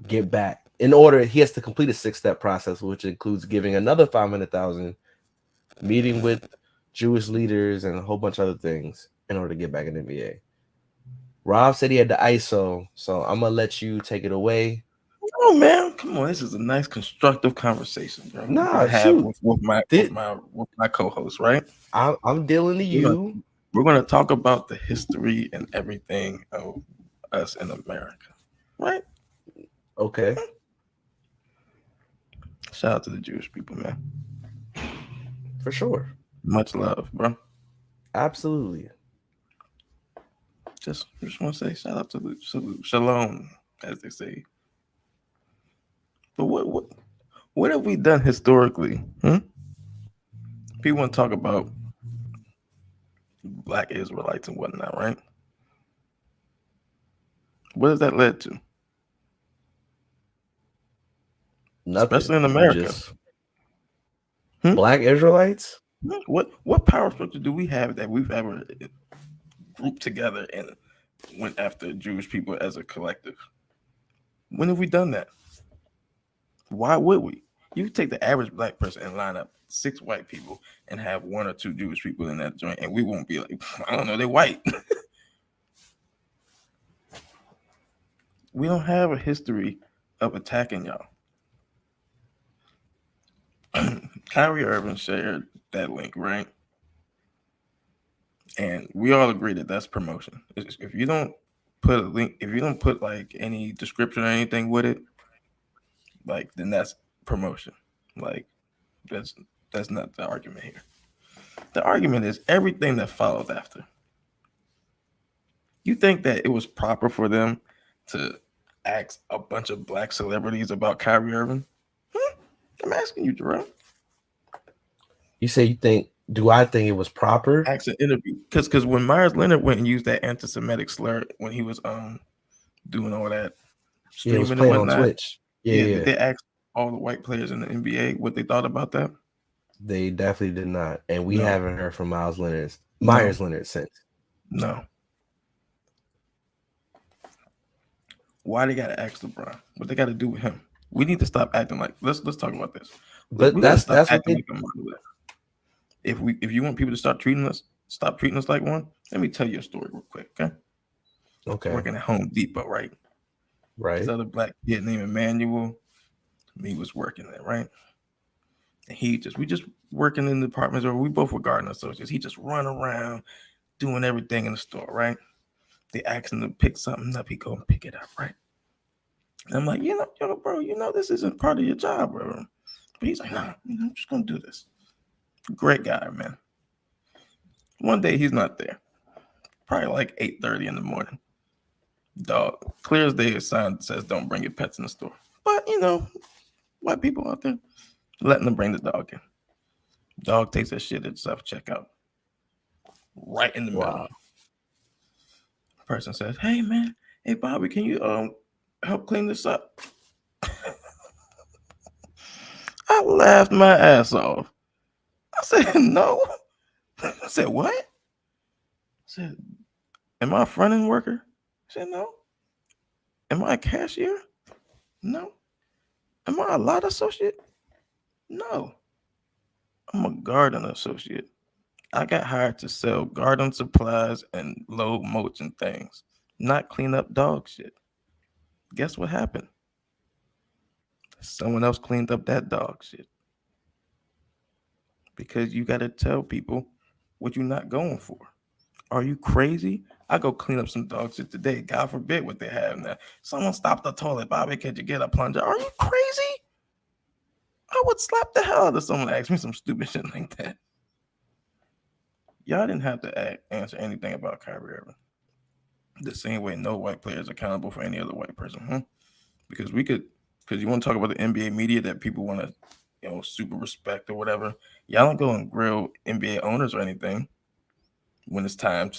S1: get back. In order, he has to complete a 6-step process, which includes giving another $500,000, meeting with Jewish leaders, and a whole bunch of other things in order to get back in the NBA. Rob said he had the ISO, so I'm gonna let you take it away.
S2: Oh man, come on! This is a nice, constructive conversation, bro. With my co-host, right?
S1: I'm dealing to you.
S2: We're gonna talk about the history and everything of us in America, right?
S1: Okay.
S2: Shout out to the Jewish people, man.
S1: For sure.
S2: Much love, bro.
S1: Absolutely.
S2: Just want to say shout out to the shalom, as they say. But what have we done historically? People want to talk about Black Israelites and whatnot, right? What has that led to?
S1: Nothing.
S2: Especially in America.
S1: Black Israelites?
S2: What power structure do we have that we've ever grouped together and went after Jewish people as a collective? When have we done that? Why would we? You could take the average Black person and line up 6 white people and have 1 or 2 Jewish people in that joint, and we won't be like, I don't know, they're white. We don't have a history of attacking y'all. Kyrie Irving shared that link, right? And we all agree that that's promotion. If you don't put a link, if you don't put like any description or anything with it, like, then that's promotion. Like, that's not the argument here. The argument is everything that followed after. You think that it was proper for them to ask a bunch of Black celebrities about Kyrie Irving? I'm asking you, Jerome.
S1: You say you think? Do I think it was proper?
S2: Ask an interview, because when Myers Leonard went and used that anti-Semitic slur when he was doing all that
S1: streaming, was playing on Twitch.
S2: Yeah. They asked all the white players in the NBA what they thought about that.
S1: They definitely did not, and we haven't heard from Myers Leonard since.
S2: No. Why they gotta ask LeBron? What they gotta do with him? We need to stop acting like. Let's talk about this.
S1: But that's what
S2: like if you want people to stop treating us like one. Let me tell you a story real quick, okay?
S1: Okay.
S2: Working at Home Depot, right?
S1: Right.
S2: This other Black kid named Emmanuel, he was working there, right? And we just working in the departments, or we both were garden associates. He just run around doing everything in the store, right? They ask him to pick something up, he go and pick it up, right? And I'm like, bro, this isn't part of your job, bro. But he's like, nah, I'm just gonna do this. Great guy, man. One day he's not there. Probably like 8:30 in the morning. Dog, clear as day, a sign says don't bring your pets in the store. But white people out there letting them bring the dog in. Dog takes that shit at self-checkout. Right in the middle. The person says, hey man, hey Bobby, can you help clean this up? I laughed my ass off. I said, no. I said, what? I said, am I a front end worker? I said, no. Am I a cashier? No. Am I a lot associate? No. I'm a garden associate. I got hired to sell garden supplies and load mulch and things, not clean up dog shit. Guess what happened? Someone else cleaned up that dog shit. Because you got to tell people what you're not going for. Are you crazy? I go clean up some dog shit today. God forbid what they have now. Someone stopped the toilet. Bobby, could you get a plunger? Are you crazy? I would slap the hell out of someone ask me some stupid shit like that. Y'all didn't have to answer anything about Kyrie Irving. The same way no white player is accountable for any other white person. Because you want to talk about the NBA media that people want to, super respect or whatever. Y'all don't go and grill NBA owners or anything when it's time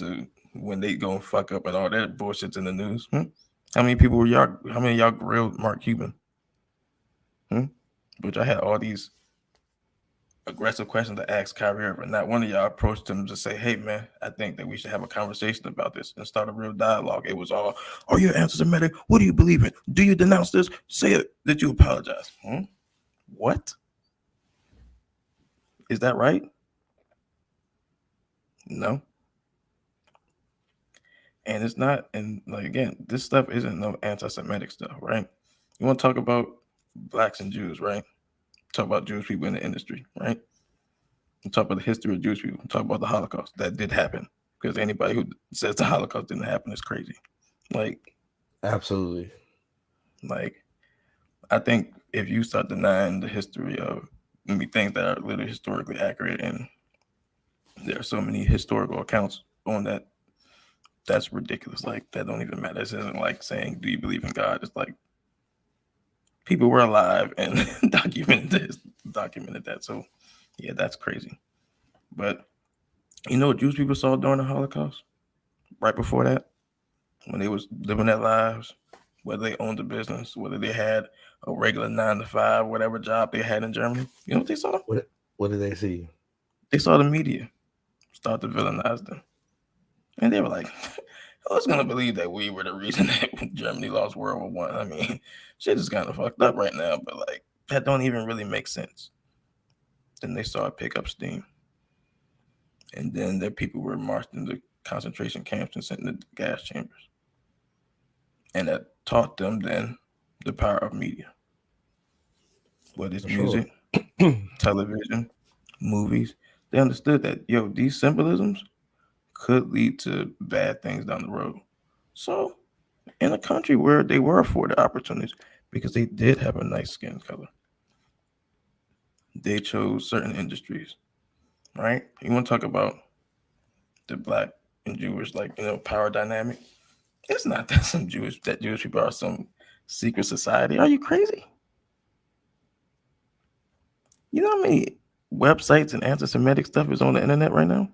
S2: when they go and fuck up and all that bullshit's in the news. How many of y'all grilled Mark Cuban? Which I had all these aggressive questions to ask Kyrie Irving. Not one of y'all approached him to say, hey man, I think that we should have a conversation about this and start a real dialogue. It was all, are you anti-Semitic? What do you believe in? Do you denounce this? Say it that you apologize. What? Is that right? No. And it's not, and like again, this stuff isn't no anti-Semitic stuff, right? You want to talk about blacks and Jews, right? Talk about Jewish people in the industry, right? You talk about the history of Jewish people. Talk about the Holocaust. That did happen. Because anybody who says the Holocaust didn't happen is crazy. Like,
S1: absolutely.
S2: Like, I think if you start denying the history of things that are literally historically accurate, and there are so many historical accounts on that, that's ridiculous. Like, that don't even matter. This isn't like saying, do you believe in God? It's like, people were alive and documented that. So, yeah, that's crazy. But you know what Jewish people saw during the Holocaust? Right before that, when they was living their lives, whether they owned a business, whether they had a regular 9-to-5, whatever job they had in Germany, you know what they saw?
S1: What did they see?
S2: They saw the media start to villainize them. And they were like, who's going to believe that we were the reason that Germany lost World War I? I mean, shit is kind of fucked up right now, but like, that don't even really make sense. Then they saw it pick up steam. And then their people were marched into concentration camps and sent into gas chambers. And that taught them then the power of media. Whether it's music, television, movies, they understood that, these symbolisms could lead to bad things down the road. So in a country where they were afforded opportunities because they did have a nice skin color, they chose certain industries, right? You want to talk about the black and Jewish, power dynamic? It's not that Jewish people are some secret society. Are you crazy? You know how many websites and anti-Semitic stuff is on the internet right now?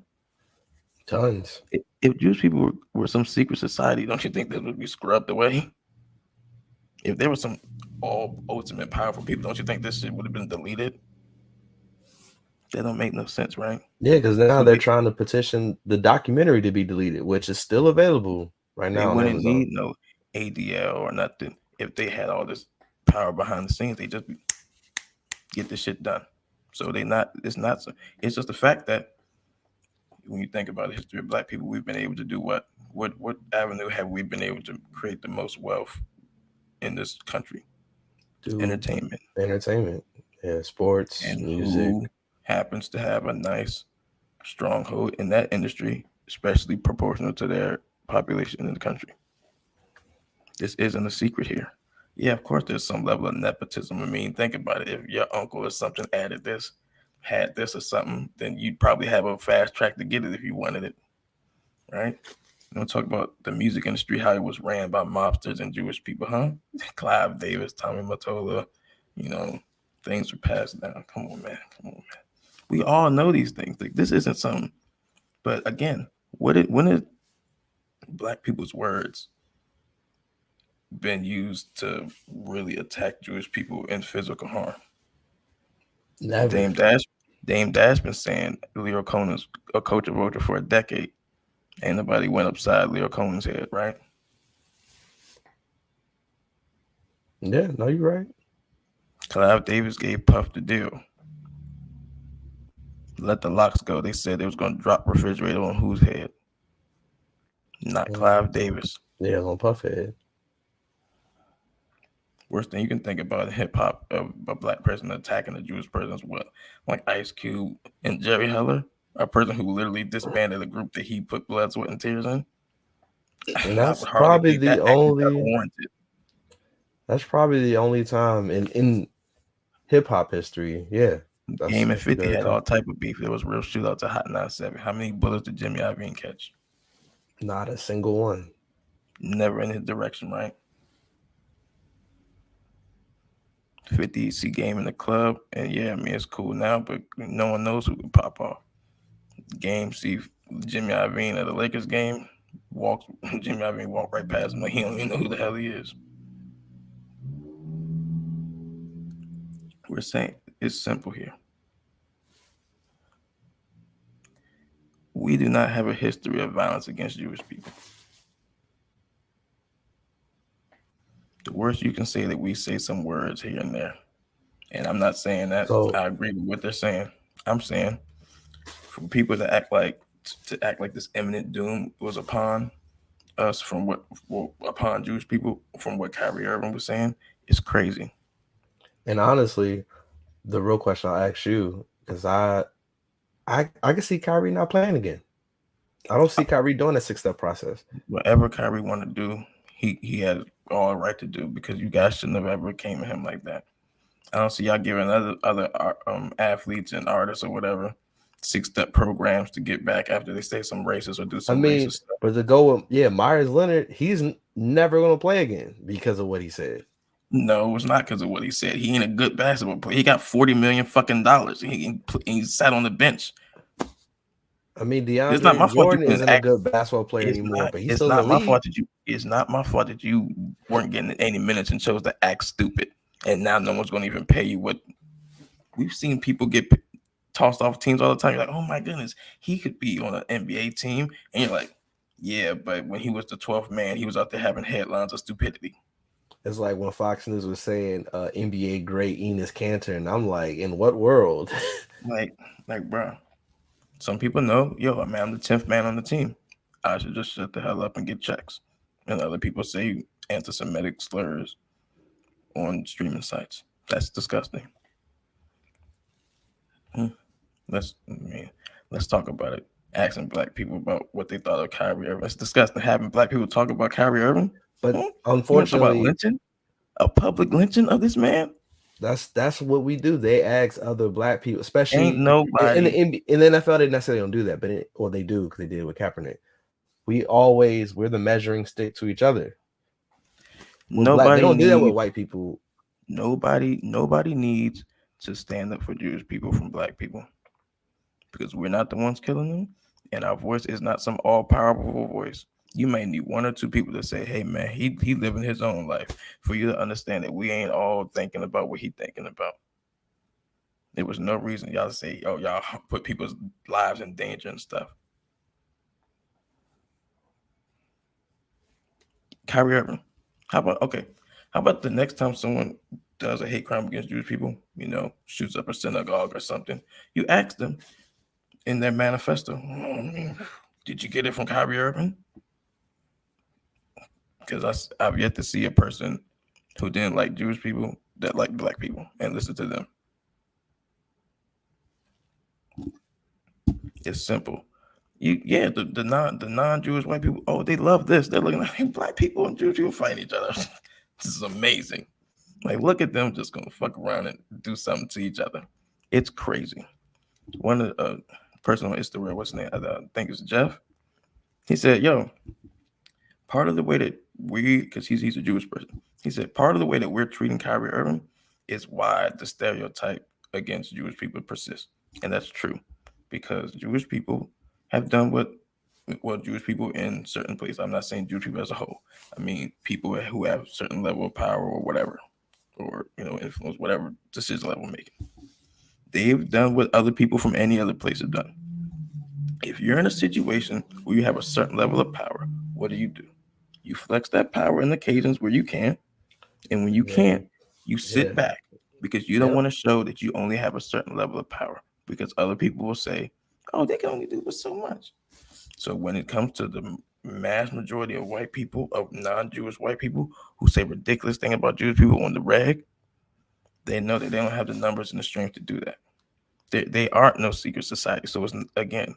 S1: Tons.
S2: If Jewish people were some secret society, don't you think this would be scrubbed away? If there were some all ultimate powerful people, don't you think this shit would have been deleted? That don't make no sense, right?
S1: Yeah, because now they're trying to petition the documentary to be deleted, which is still available right now.
S2: They wouldn't need no ADL or nothing if they had all this power behind the scenes. They just get this shit done. So it's just the fact that when you think about the history of black people, we've been able to do what avenue have we been able to create the most wealth in this country? Entertainment.
S1: Yeah, sports, and music.
S2: Who happens to have a nice stronghold in that industry, especially proportional to their population in the country. This isn't a secret here. Yeah, of course there's some level of nepotism. I mean, think about it. If your uncle or something had this or something, then you'd probably have a fast track to get it if you wanted it, right? You know, talk about the music industry, how it was ran by mobsters and Jewish people, huh? Clive Davis, Tommy Mottola, things were passed down. Come on, man. We all know these things. Like, this isn't something. But again, when did black people's words been used to really attack Jewish people in physical harm?
S1: Never.
S2: Dame Dash been saying Leo Conan's a coach of Roger for a decade. Ain't nobody went upside Leo Cohen's head, right?
S1: Yeah, no, you're right.
S2: Clive Davis gave Puff the deal. Let the locks go. They said they was going to drop refrigerator on whose head? Not Clive Davis.
S1: Yeah, on Puff head.
S2: Worst thing you can think about in hip hop of a black person attacking a Jewish person is what? Like Ice Cube and Jerry Heller, a person who literally disbanded a group that he put blood, sweat, and tears in.
S1: And
S2: I
S1: that's
S2: would hardly
S1: probably
S2: think
S1: the
S2: that actually got
S1: only.
S2: warranted.
S1: That's probably the only time in hip hop history. Yeah,
S2: Game and
S1: that's a
S2: 50
S1: good
S2: had all
S1: time.
S2: type of beef. There was real shootout to Hot 97. How many bullets did Jimmy Iovine catch?
S1: Not a single one.
S2: Never in his direction, right? 50 see Game in the club, and yeah, I mean it's cool now, but no one knows who could pop off. Game see Jimmy Iovine at the Lakers game, Jimmy Iovine walk right past him like he don't even know who the hell he is. We're saying it's simple here. We do not have a history of violence against Jewish people. The worst you can say that we say some words here and there. And I'm not saying that I agree with what they're saying. I'm saying for people to act like this imminent doom was upon us upon Jewish people from what Kyrie Irving was saying is crazy.
S1: And honestly, the real question I'll ask you, because I can see Kyrie not playing again. I don't see Kyrie doing a 6-step process.
S2: Whatever Kyrie want to do, he has all the right to do, because you guys shouldn't have ever came at him like that. I don't see y'all giving other athletes and artists or whatever 6-step programs to get back after they say some racist or do some racist stuff.
S1: But to go with Myers Leonard, he's never going to play again because of what he said.
S2: No, it's not because of what he said. He ain't a good basketball player. He got $40 million fucking dollars. He sat on the bench.
S1: I mean, DeAndre Jordan isn't a good basketball player anymore, but he's still in the league.
S2: It's not my fault that you weren't getting any minutes and chose to act stupid. And now no one's going to even pay you what we've seen people get tossed off teams all the time. You're like, oh my goodness, he could be on an NBA team. And you're like, yeah, but when he was the 12th man, he was out there having headlines of stupidity.
S1: It's like when Fox News was saying NBA great Enes Kanter, and I'm like, in what world?
S2: like, bro, some people know, yo, man, I'm the 10th man on the team. I should just shut the hell up and get checks. And other people say anti-Semitic slurs on streaming sites. That's disgusting. Let's talk about it. Asking black people about what they thought of Kyrie Irving. It's disgusting having black people talk about Kyrie Irving.
S1: But unfortunately,
S2: lynching, a public lynching of this man.
S1: That's what we do. They ask other black people, especially
S2: ain't nobody
S1: in the NFL. They necessarily don't do that, but they do because they did it with Kaepernick. We're the measuring stick to each other. They don't do that with white people.
S2: Nobody needs to stand up for Jewish people from black people, because we're not the ones killing them, and our voice is not some all-powerful voice. You may need one or two people to say, hey man, he living his own life, for you to understand that we ain't all thinking about what he thinking about. There was no reason y'all to say, oh, y'all put people's lives in danger and stuff. Kyrie Irving, how about the next time someone does a hate crime against Jewish people, shoots up a synagogue or something, you ask them in their manifesto, did you get it from Kyrie Irving? Because I've yet to see a person who didn't like Jewish people that liked black people and listen to them. It's simple. The non-Jewish white people, oh, they love this. They're looking like black people and Jewish people fighting each other. This is amazing. Like, look at them just gonna fuck around and do something to each other. It's crazy. One of the person on Instagram, what's his name? I think it's Jeff. He said, yo, part of the way that because he's a Jewish person, he said part of the way that we're treating Kyrie Irving is why the stereotype against Jewish people persists. And that's true, because Jewish people have done what Jewish people in certain places, I'm not saying Jewish people as a whole, I mean people who have a certain level of power or whatever, or influence, whatever decision level making, they've done what other people from any other place have done. If you're in a situation where you have a certain level of power, what do? You flex that power in occasions where you can, and when you can't, you sit back because you don't want to show that you only have a certain level of power because other people will say, oh, they can only do this so much. So when it comes to the mass majority of white people, of non-Jewish white people who say ridiculous thing about Jewish people on the reg, they know that they don't have the numbers and the strength to do that. They aren't no secret society. So it's again,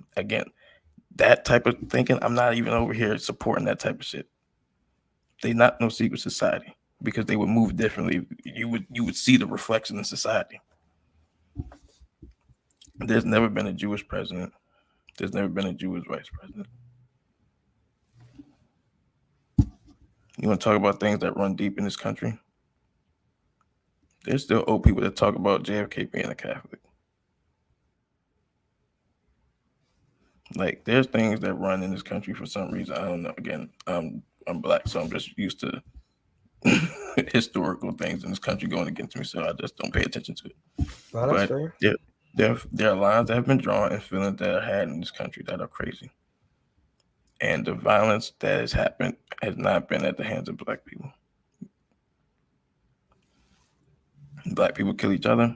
S2: that type of thinking, I'm not even over here supporting that type of shit. They not no secret society because they would move differently. You would see the reflection in society. There's never been a Jewish president. There's never been a Jewish vice president. You want to talk about things that run deep in this country? There's still old people that talk about JFK being a Catholic. Like, there's things that run in this country for some reason. I don't know. Again, I'm black, so I'm just used to historical things in this country going against me, so I just don't pay attention to it. But there are lines that have been drawn and feelings that are had in this country that are crazy. And the violence that has happened has not been at the hands of black people. Black people kill each other.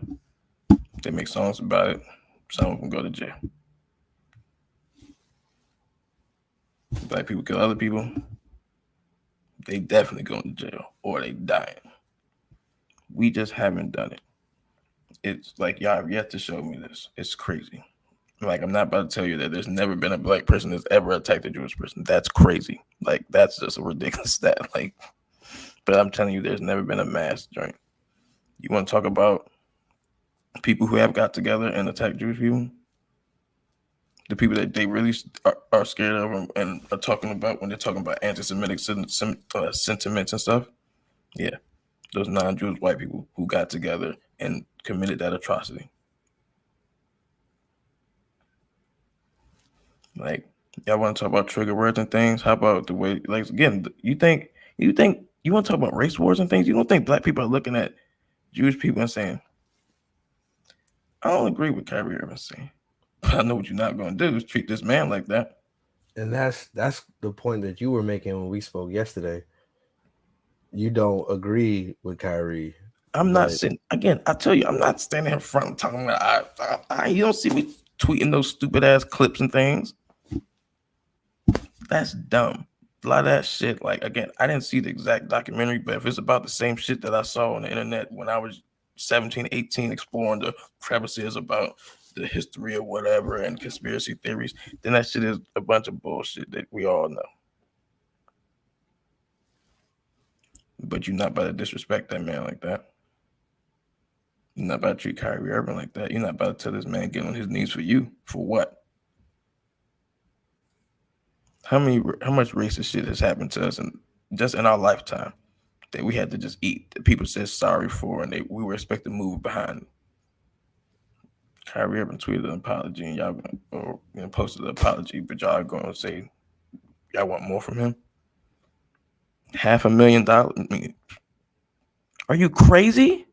S2: They make songs about it. Some of them go to jail. Black people kill other people. They definitely go to jail or they dying. We just haven't done it. It's like y'all have yet to show me this. It's crazy. Like, I'm not about to tell you that there's never been a black person that's ever attacked a Jewish person. That's crazy. Like, that's just a ridiculous stat. Like, but I'm telling you, there's never been a mass joint. You want to talk about people who have got together and attacked Jewish people? The people that they really are scared of and are talking about when they're talking about anti-Semitic sentiments and stuff. Yeah, those non-Jewish white people who got together and committed that atrocity. Like, y'all want to talk about trigger words and things? How about the way, like, again, you think you want to talk about race wars and things? You don't think black people are looking at Jewish people and saying, I don't agree with Kyrie Irving saying, but I know what you're not going to do is treat this man like that.
S1: And that's the point that you were making when we spoke yesterday. You don't agree with Kyrie.
S2: I'm not sitting, again, I tell you, I'm not standing in front talking about, you don't see me tweeting those stupid ass clips and things. That's dumb. A lot of that shit, like, again, I didn't see the exact documentary, but if it's about the same shit that I saw on the internet when I was 17, 18, exploring the crevices about the history or whatever and conspiracy theories, then that shit is a bunch of bullshit that we all know. But you're not about to disrespect that man like that. You're not about to treat Kyrie Irving like that. You're not about to tell this man get on his knees for you. For what? How much racist shit has happened to us just in our lifetime that we had to just eat, that people said sorry for, and we were expected to move behind. Kyrie Irving tweeted an apology, and y'all posted an apology, but y'all are going to say y'all want more from him? $500,000? I mean, are you crazy?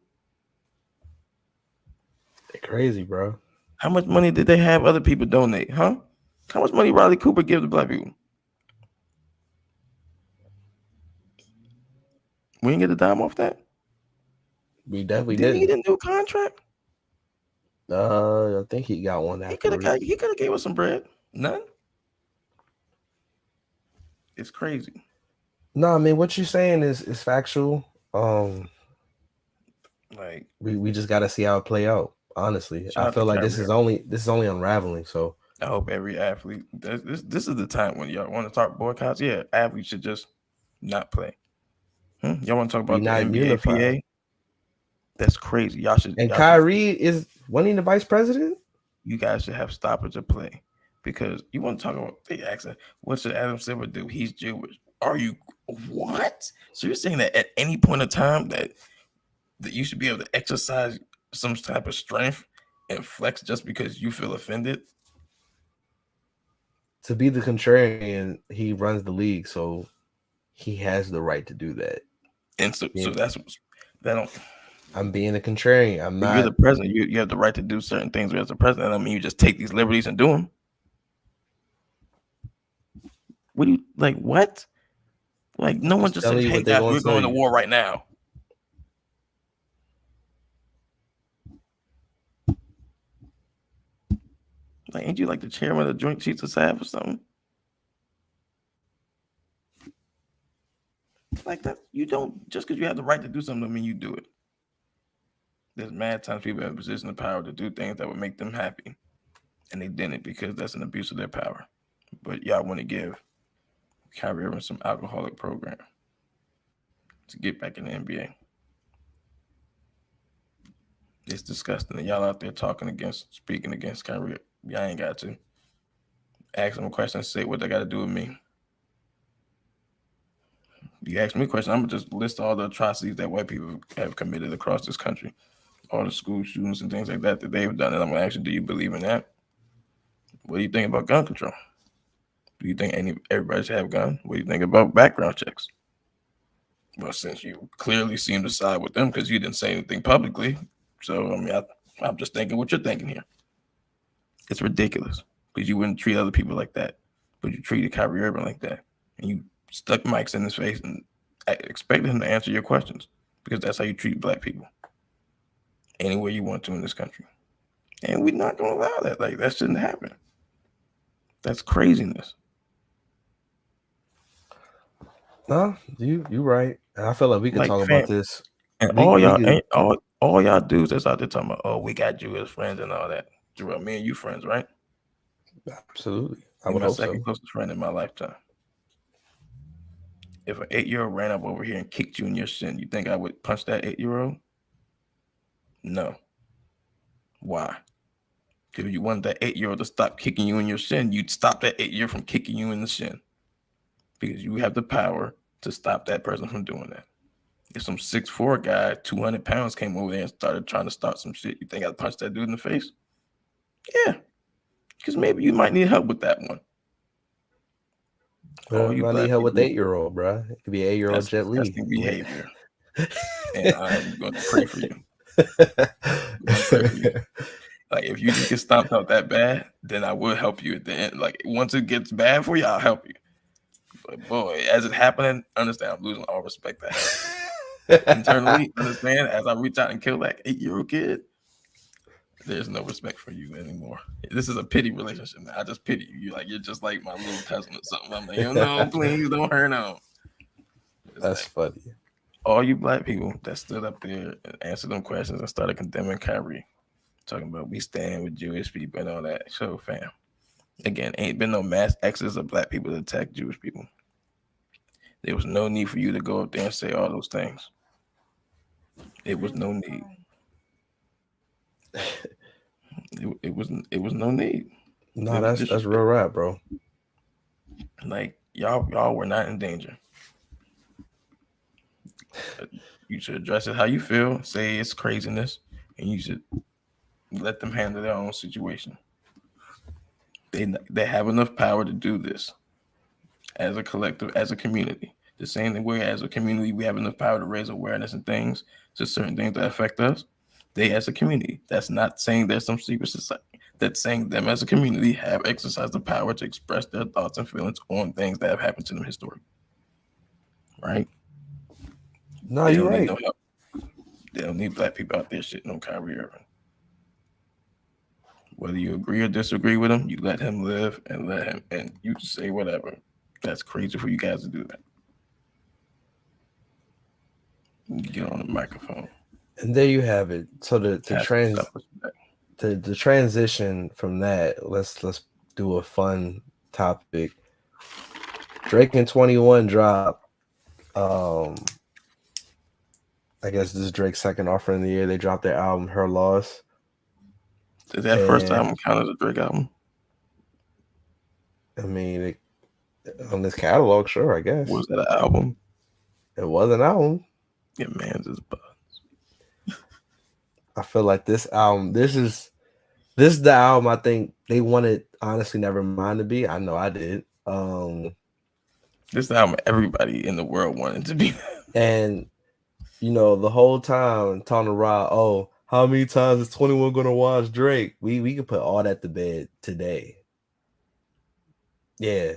S1: They're crazy, bro.
S2: How much money did they have other people donate, huh? How much money Riley Cooper give to black people? We didn't get a dime off that?
S1: We definitely didn't.
S2: He didn't do a contract?
S1: I think he got one after.
S2: He could have gave us some bread. None? It's crazy.
S1: No, I mean, what you're saying is factual.
S2: Like,
S1: we just got to see how it play out. Honestly, I feel like this is only unraveling. So
S2: I hope every athlete. This is the time when y'all want to talk boycotts. Yeah, athletes should just not play. Y'all want to talk about the NBA PA? That's crazy. Y'all should.
S1: And Kyrie is winning the vice president.
S2: You guys should have stoppage of play because you want to talk about the accent. What should Adam Silver do? He's Jewish. Are you what? So you're saying that at any point in time that you should be able to exercise some type of strength and flex just because you feel offended?
S1: To be the contrarian, he runs the league, so he has the right to do that.
S2: And so that's that. Don't.
S1: I'm being a contrarian. I'm not.
S2: You're the president. You have the right to do certain things as the president. I mean, you just take these liberties and do them. What do you like? What? Like, no one just said, "Hey guys, we're going to war right now." Like, ain't you like the chairman of the Joint Chiefs of Staff or something? Like that, you don't just because you have the right to do something doesn't mean you do it. There's mad times people have a position of power to do things that would make them happy, and they didn't because that's an abuse of their power. But y'all want to give Kyrie Irving some alcoholic program to get back in the NBA. It's disgusting. And y'all out there speaking against Kyrie. Y'all ain't got to. Ask them a question and say what they got to do with me. You ask me a question, I'm going to just list all the atrocities that white people have committed across this country. All the school shootings and things like that they've done. And I'm going to ask you, do you believe in that? What do you think about gun control? Do you think everybody should have a gun? What do you think about background checks? Well, since you clearly seem to side with them because you didn't say anything publicly. So, I mean, I'm just thinking what you're thinking here. It's ridiculous because you wouldn't treat other people like that. But you treated Kyrie Irving like that. And you stuck mics in his face and expected him to answer your questions because that's how you treat black people any way you want to in this country. And we're not going to allow that. Like, that shouldn't happen. That's craziness.
S1: No, you right. And I feel like we could talk about this.
S2: And all y'all dudes that's out there talking about, oh, we got Jewish friends and all that. Jarrell, me and you friends, right?
S1: Absolutely.
S2: I would hope so. Second closest friend in my lifetime. If an 8-year-old ran up over here and kicked you in your shin, you think I would punch that 8-year-old? No. Why? Because if you want that 8-year-old to stop kicking you in your shin, you'd stop that 8-year-old from kicking you in the shin. Because you have the power to stop that person from doing that. If some 6'4" guy, 200 pounds came over there and started trying to start some shit, you think I'd punch that dude in the face? Yeah. Because maybe you might need help with that one.
S1: Well, you might need help with 8-year-old, bro. It could be 8-year-old Jet Li.
S2: Behavior. And I'm going to pray for you. Like, if you just get stomped out that bad, then I will help you at the end. Like, once it gets bad for you, I'll help you. But boy, as it's happening, understand I'm losing all respect that internally. Understand, as I reach out and kill that 8-year-old kid, there's no respect for you anymore. This is a pity relationship now. I just pity you. You're just like my little cousin or something. I'm like, no, please don't hurt him.
S1: That's funny.
S2: All you black people that stood up there and answered them questions and started condemning Kyrie, talking about we stand with Jewish people and all that. So, fam, again, ain't been no mass exodus of black people to attack Jewish people. There was no need for you to go up there and say all those things. It was no need. It was no need.
S1: No, that's real rap, bro.
S2: Like, y'all were not in danger. You should address it how you feel, say it's craziness, and you should let them handle their own situation. They have enough power to do this as a collective, as a community. The same way as a community, we have enough power to raise awareness and things to certain things that affect us. They as a community, that's not saying there's some secret society. That's saying them as a community have exercised the power to express their thoughts and feelings on things that have happened to them historically. Right?
S1: No, you're right.
S2: No help. They don't need black people out there shitting on Kyrie Irving. Whether you agree or disagree with him, you let him live and you just say whatever. That's crazy for you guys to do that. You get on the microphone.
S1: And there you have it. So the transition from that, let's do a fun topic. Drake and 21 drop. I guess this is Drake's second offering of the year. They dropped their album, Her Loss.
S2: Did that first album count as a Drake album?
S1: I mean, on this catalog, sure, I guess.
S2: Was that an album?
S1: It was an album.
S2: Yeah, man's is buns.
S1: I feel like this album, this is the album I think they wanted, honestly, Nevermind to be. I know I did.
S2: This album everybody in the world wanted to be.
S1: And the whole time talking to Rob, oh, how many times is 21 gonna watch Drake? We could put all that to bed today. Yeah.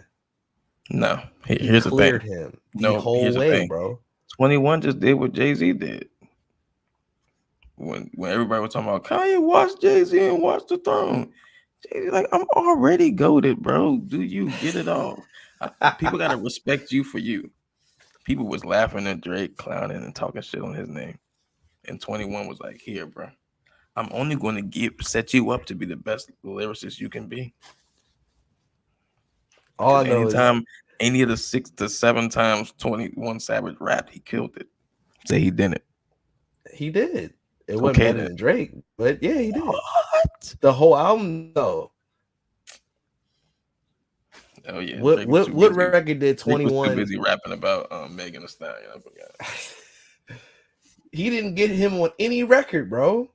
S2: No,
S1: He
S2: here's the thing.
S1: cleared him the
S2: No,
S1: whole
S2: here's the
S1: way,
S2: thing.
S1: bro.
S2: 21 just did what Jay-Z did. When everybody was talking about Kanye, watch Jay-Z and watch the throne. Jay-Z like, I'm already goated, bro. Do you get it all? People gotta respect you for you. People was laughing at Drake, clowning and talking shit on his name. And 21 was like, here, bro. I'm only going to set you up to be the best lyricist you can be.
S1: All I know
S2: anytime
S1: is
S2: any of the 6 to 7 times 21 Savage rapped, he killed it. Say he didn't.
S1: he did. It wasn't better than Drake, but yeah, he did.
S2: What?
S1: The whole album, though.
S2: Oh yeah.
S1: What record did 21?
S2: Was too busy rapping about Megan Thee Stallion. I forgot.
S1: He didn't get him on any record, bro.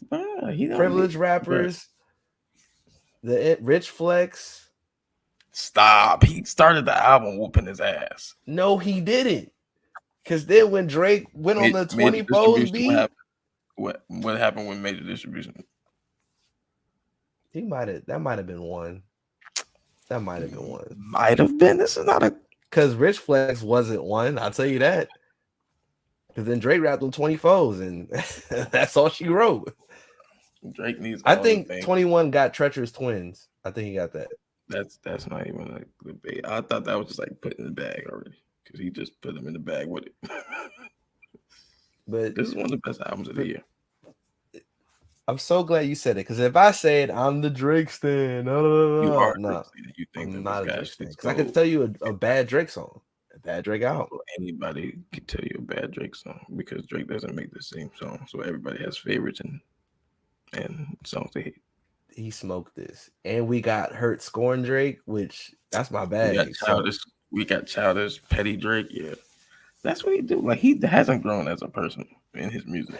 S1: Privileged Rappers, the Rich Flex.
S2: Stop. He started the album whooping his ass.
S1: No, he didn't. Because then when Drake went on the 20 Foes beat,
S2: what happened with Major Distribution?
S1: That might have been one. That might have been one.
S2: Might have been. This is not a
S1: because Rich Flex wasn't one. I'll tell you that. Because then Drake rapped on 20 Foes, and that's all she wrote.
S2: Drake needs.
S1: I think 21 got Treacherous Twins. I think he got that.
S2: That's not even a debate. I thought that was just like put in the bag already because he just put them in the bag with it.
S1: But
S2: this is one of the best albums of the year.
S1: I'm so glad you said it because if I said I'm the Drake stan,
S2: you are
S1: no,
S2: you think
S1: I'm not a Drake stan because I could tell you a bad Drake song, a bad Drake album.
S2: Anybody can tell you a bad Drake song because Drake doesn't make the same song, so everybody has favorites and songs they hate.
S1: He smoked this, and we got Hurt Scorn Drake, which that's my bag.
S2: We got Childish Petty Drake. Yeah, that's what he do. Like he hasn't grown as a person in his music.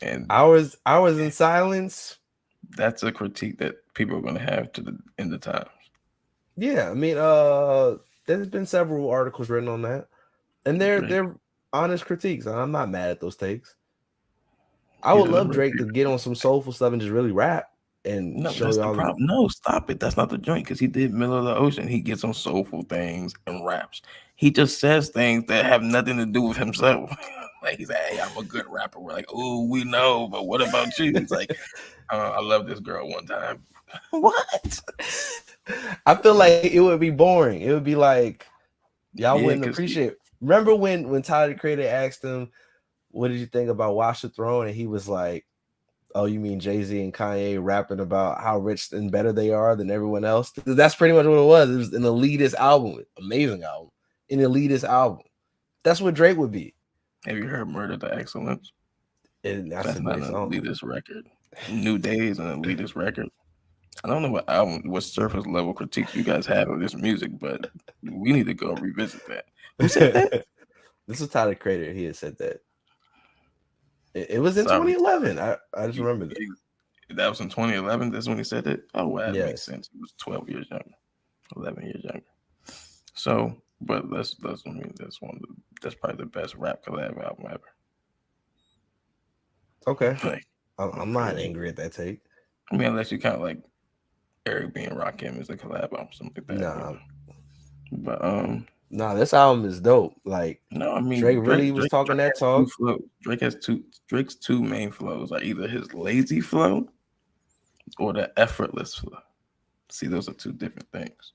S2: And
S1: hours in silence.
S2: That's a critique that people are going to have to the end of times.
S1: Yeah, I mean, there's been several articles written on that, and they're honest critiques. I'm not mad at those takes. I would love Drake to get on some soulful stuff and just really rap and show y'all.
S2: No, stop it. That's not the joint because he did Middle of the Ocean. He gets on soulful things and raps. He just says things that have nothing to do with himself. Like he's like, hey, I'm a good rapper. We're like, oh, we know, but what about you? He's like, I love this girl one time. What?
S1: I feel like it would be boring. It would be like y'all wouldn't appreciate it. Remember when Tyler the Creator asked him, what did you think about Watch the Throne? And he was like, oh, you mean Jay-Z and Kanye rapping about how rich and better they are than everyone else? That's pretty much what it was. It was an elitist album, amazing album, an elitist album. That's what Drake would be.
S2: Have you heard Murder to Excellence?
S1: That's
S2: not an elitist record. New Days, an elitist record. I don't know what surface level critiques you guys have of this music, but we need to go revisit that. Who said that?
S1: This is Tyler the Creator. He had said that. It was in 2011. I just remember that.
S2: That was in 2011. That's when he said it. Oh, wow, that makes sense. He was 12 years younger, 11 years younger. So, but that's probably the best rap collab album ever.
S1: Okay, like, I'm not angry at that take.
S2: I mean, unless you count like Eric B. and Rakim as a collab album, something like that.
S1: Nah,
S2: but
S1: nah, this album is dope. Like,
S2: no, I mean,
S1: Drake really was talking that talk.
S2: Drake's two main flows are either his lazy flow or the effortless flow. See, those are two different things.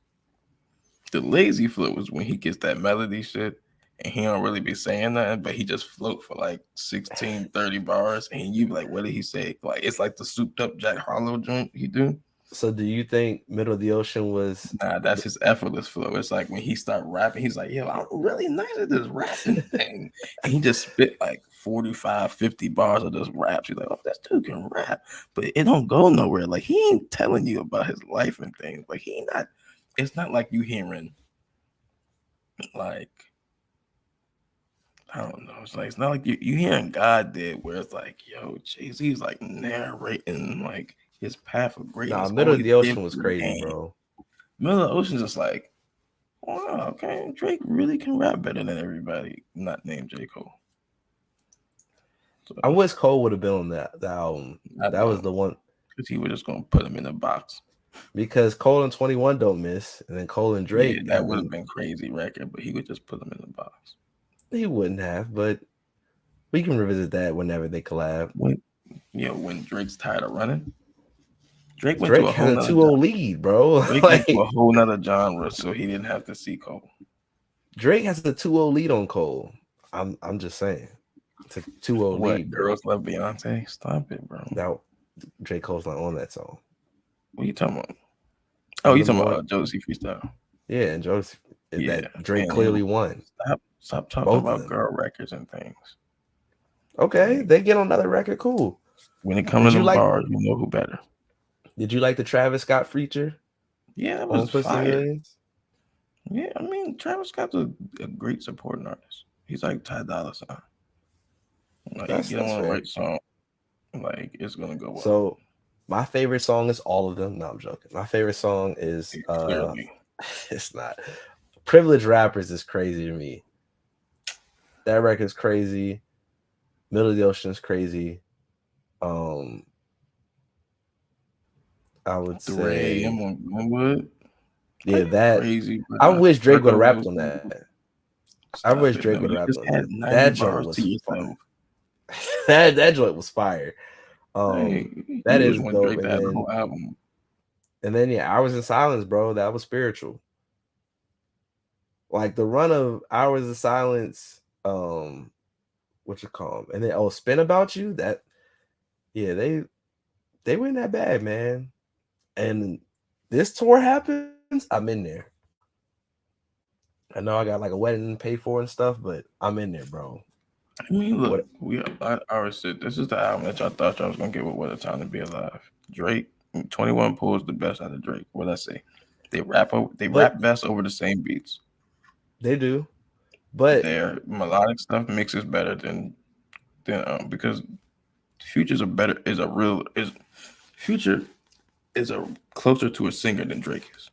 S2: The lazy flow is when he gets that melody shit and he don't really be saying nothing, but he just float for like 16, 30 bars, and you be like, what did he say? Like, it's like the souped up Jack Harlow joint he do.
S1: So do you think Middle of the Ocean was...
S2: Nah, that's his effortless flow. It's like when he start rapping, he's like, yo, I'm really nice at this rapping thing. And he just spit like 45, 50 bars of this raps. He's like, oh, this dude can rap. But it don't go nowhere. Like, he ain't telling you about his life and things. Like, it's not like you hearing, like, I don't know. It's not like you hearing God did, where it's like, yo, Jay-Z's like narrating like his path of greatness.
S1: Nah, Middle of the Ocean was crazy, bro.
S2: Middle of the Ocean just like, wow, okay, Drake really can rap better than everybody not named J. Cole. So,
S1: I wish Cole would have been on that album. That was the one.
S2: Because he was just gonna put him in a box.
S1: because Cole and 21 don't miss, and then Cole and Drake.
S2: Yeah, that would have been crazy record, but he would just put them in the box.
S1: He wouldn't have, but we can revisit that whenever they collab.
S2: When Drake's tired of running, Drake
S1: has a 2-0 lead, bro.
S2: Drake went to a whole nother genre, so he didn't have to see Cole.
S1: Drake has a 2-0 lead on Cole. I'm just saying. It's a 2-0 lead.
S2: Girls Love Beyonce? Stop it, bro.
S1: Now, J. Cole's not on that song.
S2: What are you talking about? Oh, you talking about Jodeci Freestyle?
S1: Yeah, and Jodeci. Yeah, that Drake clearly won.
S2: Stop talking about girl records and things.
S1: Okay, they get on another record. Cool.
S2: When it comes to the bars, you know who better.
S1: Did you like the Travis Scott feature?
S2: Yeah, that was fire. Yeah, I mean, Travis Scott's a great supporting artist. He's like Ty Dolla $ign. Like, you get on the right song, like it's gonna go well.
S1: So, my favorite song is all of them. No, I'm joking. My favorite song is it's not. Privileged Rappers is crazy to me. That record's crazy. Middle of the Ocean is crazy. I would say yeah, that crazy, I wish Drake would have rapped on that. I wish Drake would have rapped on that. That joint was fire. that joint was fire. That is dope. And then Hours in Silence, bro. That was spiritual. Like the run of Hours of Silence, what you call them, and then Spin About You. That they weren't that bad, man. And this tour happens, I'm in there. I know I got like a wedding to pay for and stuff, but I'm in there, bro.
S2: I mean, look, I always said this is the album that y'all thought y'all was gonna get with What a Time to Be Alive. Drake, 21 pulls the best out of Drake. What I say? They rap best over the same beats.
S1: They do, but
S2: their melodic stuff mixes better than because Future is a closer to a singer than Drake is.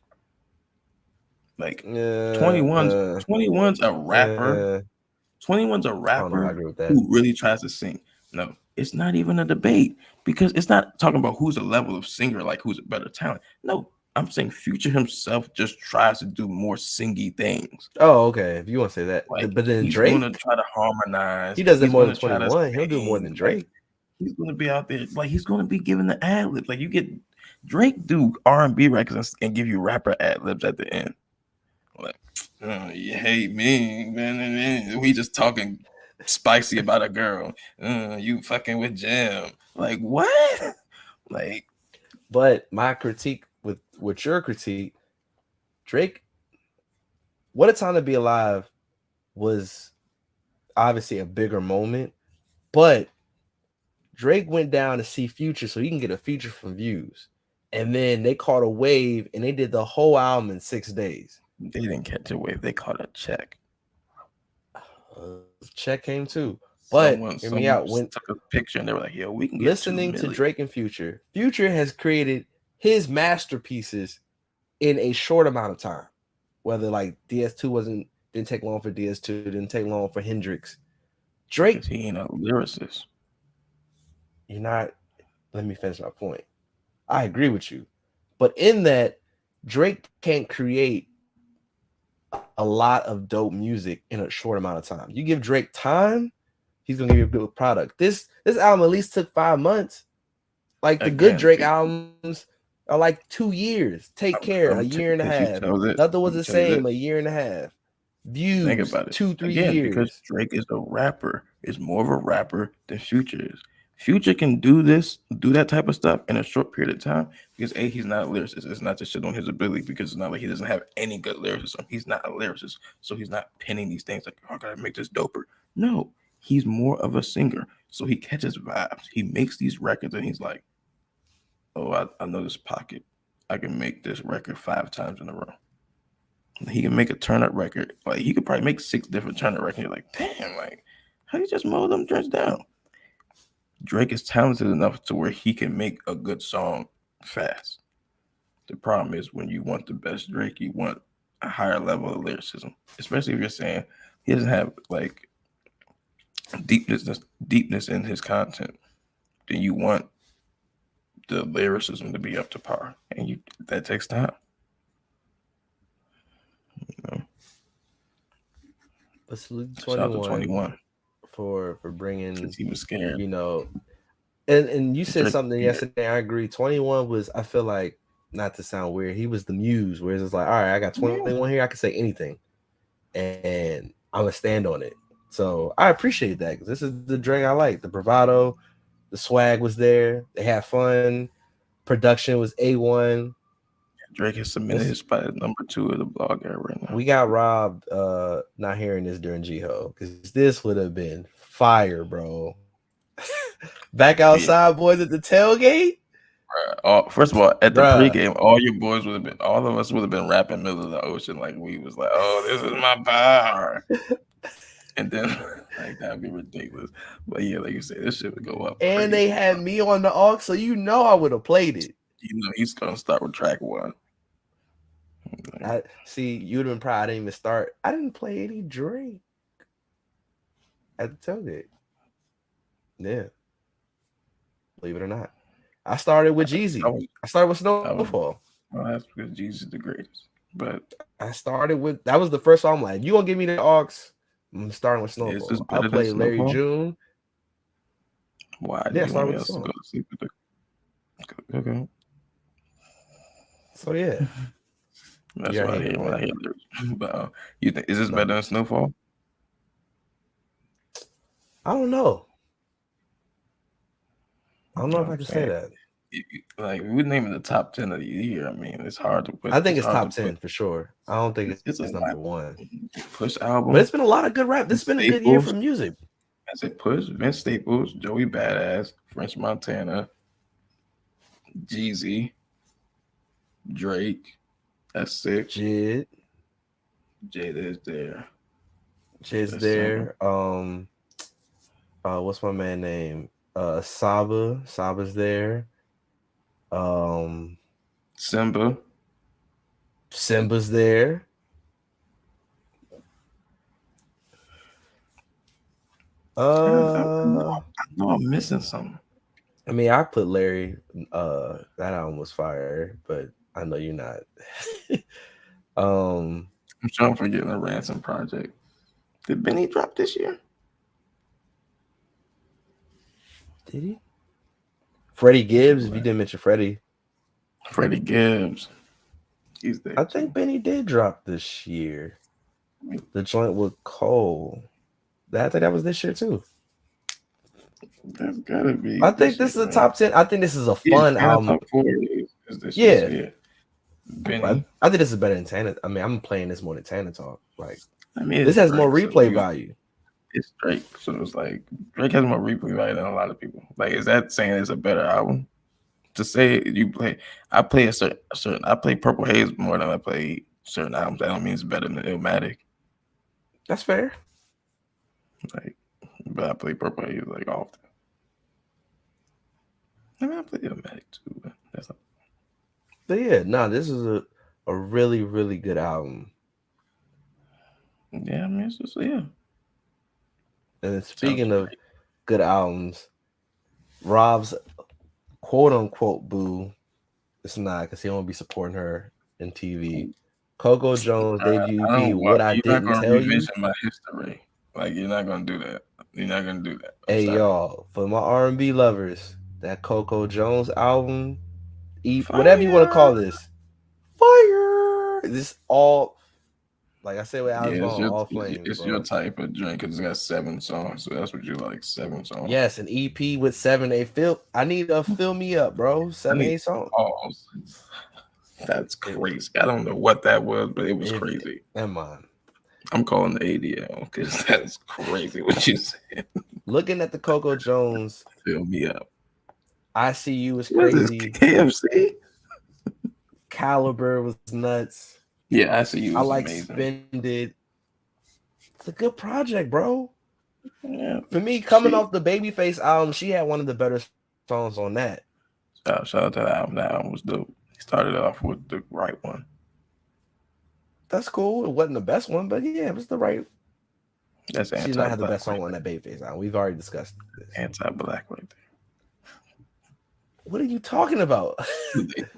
S2: Like 21's a rapper. 21's a rapper who really tries to sing. No, it's not even a debate because it's not talking about who's a level of singer, like who's a better talent. No, I'm saying Future himself just tries to do more singy things.
S1: Oh, okay. If you want to say that, like, but then Drake,
S2: he's going to try to harmonize.
S1: He does it more than 21. He'll do more than Drake.
S2: He's going to be out there, like he's going to be giving the ad libs. Like you get Drake do R&B records and give you rapper ad libs at the end. Like, you hate me, man. We just talking spicy about a girl. You fucking with Jim. Like what? Like,
S1: but my critique with your critique, Drake, What a Time to Be Alive was obviously a bigger moment, but Drake went down to see Future so he can get a feature from Views. And then they caught a wave and they did the whole album in 6 days.
S2: They didn't catch a wave. They caught a check.
S1: Check came too. But hear me out.
S2: When took a picture and they were like, "Yo, we can get
S1: listening to Drake and Future. Future has created his masterpieces in a short amount of time. Whether like DS2 didn't take long for DS2, didn't take long for Hendrix. Drake,
S2: he ain't a lyricist.
S1: You're not. Let me finish my point. I agree with you, but in that, Drake can't create a lot of dope music in a short amount of time. You give Drake time, he's gonna give you a good product. This album at least took 5 months. Like the good Drake albums are like 2 years. Take Care, a year and a half. Nothing was the same, a year and a half. Views, think about it. 2-3 years.
S2: Because Drake is a rapper, is more of a rapper than Future is. Future can do that type of stuff in a short period of time because he's not a lyricist. It's not just shit on his ability because it's not like he doesn't have any good lyricism. He's not a lyricist, so he's not penning these things like, "Oh, I gotta make this doper." No, he's more of a singer, so he catches vibes. He makes these records and he's like, "Oh, I know this pocket. I can make this record 5 times in a row." He can make a turn-up record. Like he could probably make 6 different turn-up records. You're like, damn, like how do you just mow them joints down? Drake is talented enough to where he can make a good song fast. The problem is when you want the best Drake, you want a higher level of lyricism, especially if you're saying he doesn't have like deepness in his content. Then you want the lyricism to be up to par, and that takes time. You know?
S1: Let's salute
S2: Shout out to 21
S1: for bringing.
S2: because he was scared.
S1: You know, and you said
S2: Drake
S1: something
S2: scared.
S1: yesterday. I agree. 21 was. I feel like, not to sound weird, he was the muse. Where it's like, all right, I got 21 here. I can say anything, and I'm gonna stand on it. So I appreciate that because this is the Drake I like. The bravado, the swag was there. They had fun. Production was A1.
S2: Drake has submitted his spot at number 2 of the blog era right now.
S1: We got robbed not hearing this during G-Ho because this would have been fire, bro. Back outside, boys, at the tailgate.
S2: First of all, at the pregame, all of us would have been rapping Middle of the Ocean like we was like, oh, this is my power. And then like that'd be ridiculous. But yeah, like you said, this shit would go up.
S1: And
S2: crazy.
S1: they had me on the aux, so I would have played it.
S2: He's gonna start with track 1.
S1: I see you'd have been proud. I didn't even start. I didn't play any Drake at the tailgate. Yeah. Believe it or not. I started with Jeezy. I started with Snowfall.
S2: Well, that's because Jeezy's the greatest. But
S1: I started with that was the first song. I'm like, you gonna give me the aux? I'm starting with Snowfall. I played Larry June.
S2: Why?
S1: Yeah, I started with the song.
S2: Go to sleep with okay.
S1: So yeah.
S2: That's what I hear when I hear lyrics. But you think is this better than Snowfall?
S1: I don't know. I don't know if I can say that.
S2: Like we're naming the top 10 of the year. I mean, it's hard to put.
S1: I think it's top 10 for sure. I don't think it's number 1.
S2: Push album,
S1: but it's been a lot of good rap. This has been a good year for music.
S2: I said Push, Vince Staples, Joey Badass, French Montana, Jeezy, Drake. That's 6.
S1: Jid
S2: is there.
S1: Jid's there. What's my man name? Saba's there. Simba's there.
S2: I know I'm missing something.
S1: I mean, I put Larry. That album was fire, but I know you're not.
S2: I'm trying to forget the Ransom Project. Did Benny drop this year?
S1: Did he? Freddie Gibbs, if you didn't mention Freddie
S2: Gibbs. He's there.
S1: I think Benny did drop this year. The joint with Cole. I think that was this year too.
S2: That's gotta be.
S1: I think this is a top 10. I think this is a fun album.
S2: Yeah.
S1: Benny. I think this is better than Tana. I mean, I'm playing this more than Tana Talk. Like,
S2: I mean,
S1: this has more replay value.
S2: It's Drake, so it's like Drake has more replay value than a lot of people. Like, is that saying it's a better album? To say I play I play Purple Haze more than I play certain albums. That don't mean it's better than Illmatic.
S1: That's fair.
S2: Like, but I play Purple Haze like often. I mean, I play Illmatic too, but that's not.
S1: But yeah, this is a really, really good album.
S2: Yeah, I mean, it's just yeah.
S1: And then speaking of good albums, Rob's quote unquote boo. It's not because he won't be supporting her in TV. Coco Jones debut EP. What I didn't tell you.
S2: My history. Like, you're not gonna do that. You're not gonna do that.
S1: Hey y'all, for my R&B lovers, that Coco Jones album, whatever you want to call this, fire. This all. Like I said with Alex Vaughn, all flames.
S2: It's your type of drink because it's got 7 songs, so that's what you like. 7 songs.
S1: Yes, an EP with 7, 8 I need to fill me up, bro. 7, 8 songs.
S2: Oh, that's crazy. I don't know what that was, but it was crazy.
S1: Come on.
S2: I'm calling the ADL because that's crazy what you said.
S1: Looking at the Coco Jones,
S2: fill me up.
S1: I See You was crazy.
S2: KFC.
S1: Caliber was nuts.
S2: Yeah, I See You.
S1: I like Spended. It's a good project, bro.
S2: Yeah.
S1: For me, coming off the Babyface album, she had one of the better songs on that.
S2: Shout out to that album. That album was dope. He started off with the right one.
S1: That's cool. It wasn't the best one, but yeah, it was the right.
S2: That's
S1: She's not had the best song on that Babyface album. We've already discussed this.
S2: Anti-black right
S1: What are you talking about?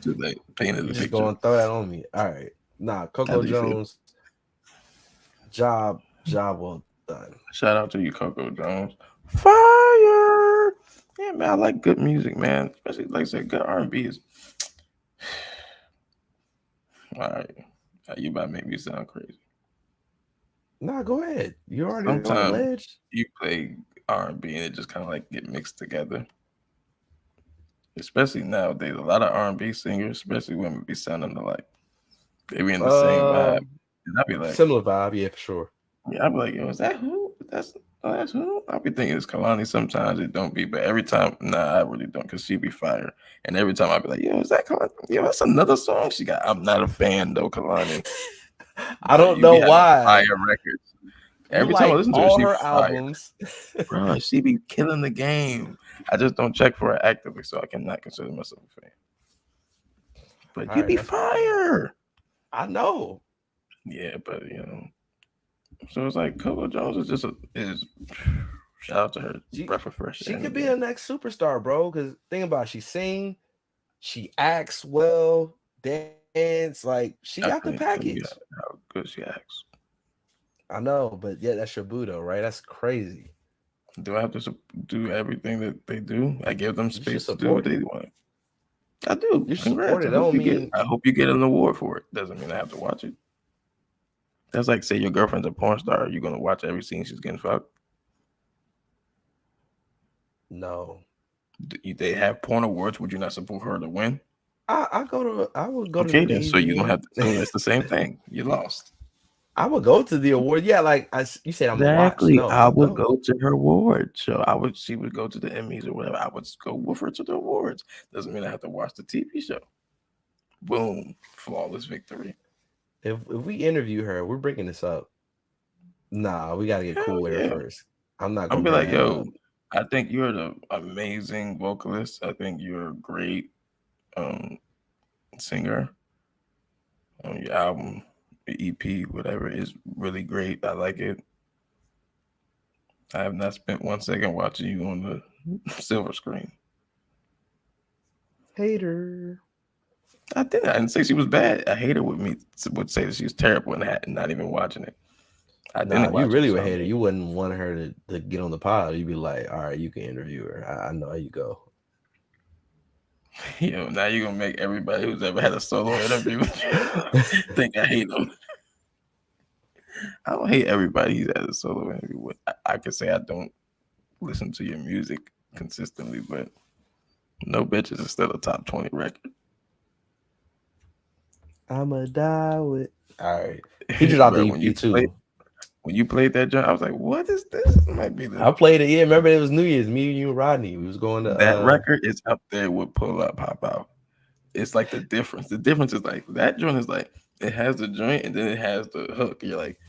S2: Too late. Painted
S1: You
S2: the
S1: just
S2: picture.
S1: gonna throw that on me? All right, nah.
S2: How
S1: Coco
S2: do you feel?
S1: Jones, job well done.
S2: Shout out to you, Coco Jones. Fire! Yeah, man, I like good music, man. Especially like I said, good R&B is. All right, you about to make me sound crazy.
S1: Nah, go ahead. You already on the
S2: Sometimes
S1: ledge.
S2: you play R&B and it just kind of like get mixed together. Especially nowadays, a lot of R&B singers, especially women, be sounding alike. They be in the same vibe, and I be like,
S1: Similar vibe, yeah, for sure.
S2: yeah, I be like, yo, is that who? That's who? I be thinking it's Kalani. Sometimes it don't be, but every time, nah, I really don't, cause she be fire. And every time I be like, yo, is that Kalani? Yo, that's another song she got. I'm not a fan though, Kalani.
S1: I
S2: But
S1: don't
S2: you be
S1: know
S2: having
S1: why.
S2: fire records.
S1: You
S2: Every time I
S1: like
S2: listen to her,
S1: all
S2: she
S1: her
S2: fire.
S1: albums.
S2: Bro, she be killing the game. I just don't check for her actively, so I cannot consider myself a fan. But
S1: All
S2: you
S1: right,
S2: be
S1: that's
S2: fire.
S1: I know.
S2: Yeah, but so it's like Coco Jones is shout out to her, breath of fresh
S1: She
S2: air.
S1: could be the next superstar, bro. Because think about it, she sing, she acts well, dance, like she got the package.
S2: How good she acts.
S1: I know, but yeah, that's your boo though, right? That's crazy.
S2: Do I have to do everything that they do? I give them
S1: You should
S2: space to do what
S1: support it.
S2: they want. I do.
S1: You should
S2: Congrats.
S1: support it.
S2: I hope you get an award for it. Doesn't mean I have to watch it. That's like say your girlfriend's a porn star. You're gonna watch every scene she's getting fucked.
S1: No.
S2: They have porn awards. Would you not support her to win?
S1: I would go
S2: Okay,
S1: to
S2: then. So you don't have to. So
S1: the
S2: it's the same thing. You lost.
S1: I would go to the award. Yeah, like you said, I'm gonna watch.
S2: Exactly.
S1: No,
S2: I
S1: I'll
S2: would
S1: go.
S2: go to her award. So she would go to the Emmys or whatever. I would go with her to the awards. Doesn't mean I have to watch the TV show. Boom. Flawless victory.
S1: If we interview her, we're bringing this up. Nah, we gotta get cool with her first. I'm not gonna
S2: be like, yo,
S1: up.
S2: I think you're the amazing vocalist. I think you're a great singer. Your album, your EP, whatever, is really great. I like it. I have not spent 1 second watching you on the silver screen.
S1: Hater.
S2: I didn't say she was bad. A hater would say that she was terrible and not even watching it. I didn't watch
S1: you really
S2: it,
S1: would hate her. You wouldn't want her to get on the pod. You'd be like, all right, you can interview her. I know how you go.
S2: Now you're gonna make everybody who's ever had a solo interview think I hate them. I don't hate everybody who's had a solo interview with. I can say I don't listen to your music consistently, but No Bitches is still a top 20 record.
S1: I'ma die with. All right, he just dropped the EP too.
S2: When you played that joint, I was like, "What is this?" It might be
S1: I played it. Yeah, remember it was New Year's. Me and you and Rodney. We was going to
S2: that record is up there with Pull Up, Pop Out. It's like the difference. The difference is like that joint is like it has the joint and then it has the hook. You're like,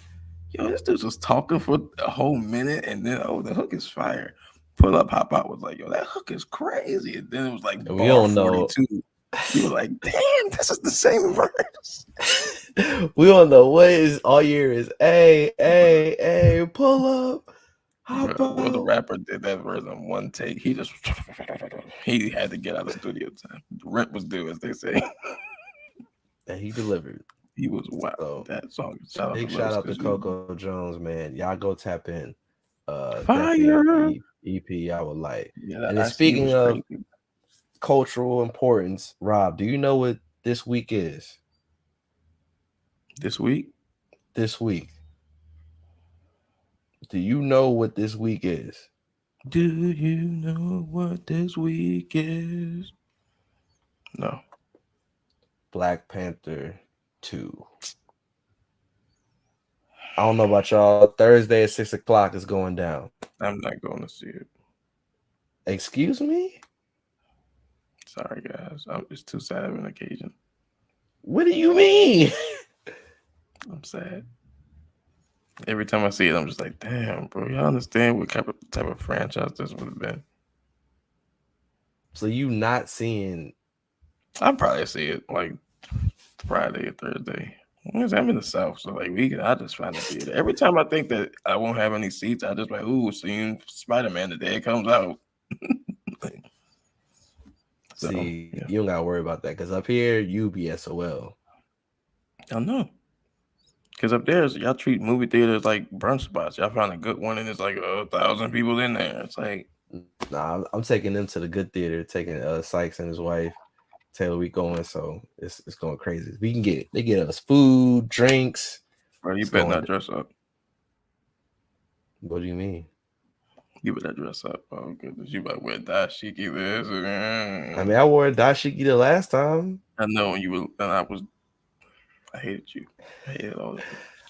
S2: yo, this dude's just talking for a whole minute and then the hook is fire. Pull Up, Pop Out was like, yo, that hook is crazy. And then it was like
S1: we don't
S2: 42. Know. You were like, damn, this is the same verse.
S1: We don't know what is all year is. Hey, pull up.
S2: Well, the rapper did that verse on one take. He had to get out of studio time. The rent was due, as they say.
S1: And he delivered.
S2: He was wild. So, that song.
S1: Big shout out to Coco Jones, man. Y'all go tap in.
S2: Fire
S1: EP. I would like.
S2: Yeah,
S1: and then speaking of cultural importance, Rob, do you know what this week is?
S2: This week?
S1: This week. Do you know what this week is?
S2: Do you know what this week is? No.
S1: Black Panther 2. I don't know about y'all. Thursday at 6:00 is going down.
S2: I'm not going to see it.
S1: Excuse me?
S2: Sorry, guys. I'm just too sad of an occasion.
S1: What do you mean?
S2: I'm sad. Every time I see it, I'm just like, damn, bro. Y'all understand what type of franchise this would have been?
S1: So you not seeing?
S2: I'll probably see it like Friday or Thursday. I'm in the South, so like I just find a theater. Every time I think that I won't have any seats, I just like, seeing Spider-Man the day it comes out. So,
S1: See,
S2: yeah.
S1: you don't gotta worry about that because up here you be SOL.
S2: I know. Because up there, y'all treat movie theaters like brunch spots. Y'all find a good one and it's like 1,000 people in there. It's like,
S1: Nah, I'm taking them to the good theater, taking Sykes and his wife, Taylor. We going, so it's going crazy. They get us food, drinks.
S2: bro, you
S1: It's
S2: better
S1: going-
S2: not dress up.
S1: What do you mean?
S2: You better dress up. Oh goodness, you better wear dashiki this.
S1: I mean, I wore a dashiki the last time.
S2: I know when you were, and I hated you. I hated all that.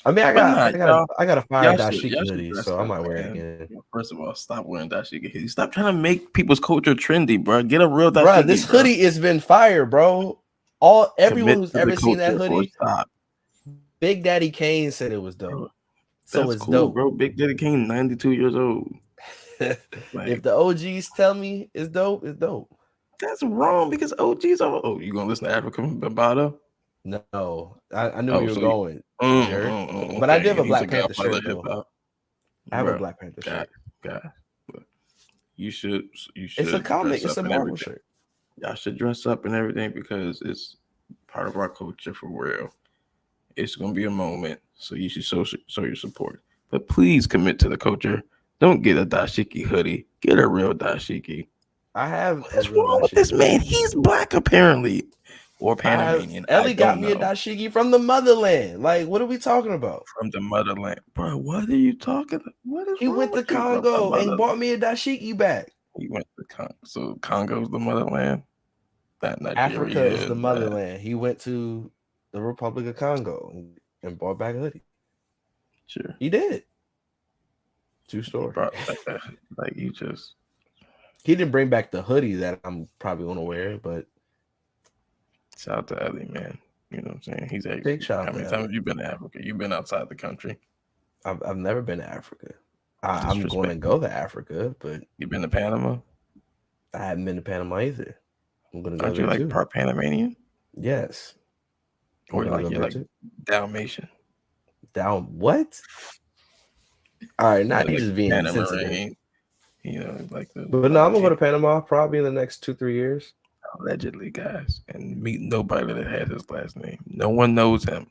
S1: I mean, I got a fire
S2: Y'all
S1: dashiki
S2: should
S1: hoodie,
S2: dress
S1: so I
S2: up,
S1: might wear it
S2: man.
S1: again.
S2: First of all, stop wearing dashiki hoodies. Stop trying to make people's culture trendy, bro. Get a real dashiki.
S1: Bro, this hoodie has been fire, bro. Everyone who's ever seen that hoodie, Big Daddy Kane said it was dope.
S2: Bro,
S1: so it's cool, dope,
S2: bro. Big Daddy Kane, 92 years old.
S1: If the OGs tell me it's dope, it's dope.
S2: That's wrong because OGs are. Oh, you gonna listen to African Bambaataa?
S1: No, I knew you were going.
S2: But
S1: I do have a Black Panther shirt though. I have a Black Panther shirt.
S2: God, you should.
S1: It's a comic. It's a Marvel shirt.
S2: Y'all should dress up and everything because it's part of our culture for real. It's gonna be a moment, so you should show your support. But please commit to the culture. Don't get a dashiki hoodie. Get a real dashiki.
S1: I have.
S2: What's wrong with this man? He's black apparently, or Panamanian.
S1: Ellie got me a dashiki from the motherland. Like, what are we talking about?
S2: From the motherland, bro. What are you talking? What is?
S1: He went to Congo and bought me a dashiki back.
S2: He went to Congo. So Congo's the motherland. That Nigeria
S1: Africa is the motherland. He went to the Republic of Congo and bought back a hoodie.
S2: Sure,
S1: he did. True story.
S2: Like you just.
S1: He didn't bring back the hoodie that I'm probably gonna wear, but
S2: shout out to Ellie, man. You know what I'm saying? He's a
S1: big shout.
S2: How many times have you been to Africa? You've been outside the country.
S1: I've never been to Africa. I'm going to go to Africa, but
S2: you've been to Panama.
S1: I haven't been to Panama either. I'm gonna go.
S2: Aren't you like part Panamanian?
S1: Yes.
S2: Or you're like Dalmatian.
S1: Down what? All right, now you just being insensitive.
S2: You know, like
S1: but no, I'm gonna go to Panama probably in the next 2-3 years.
S2: Allegedly, guys, and meet nobody that has his last name. No one knows him.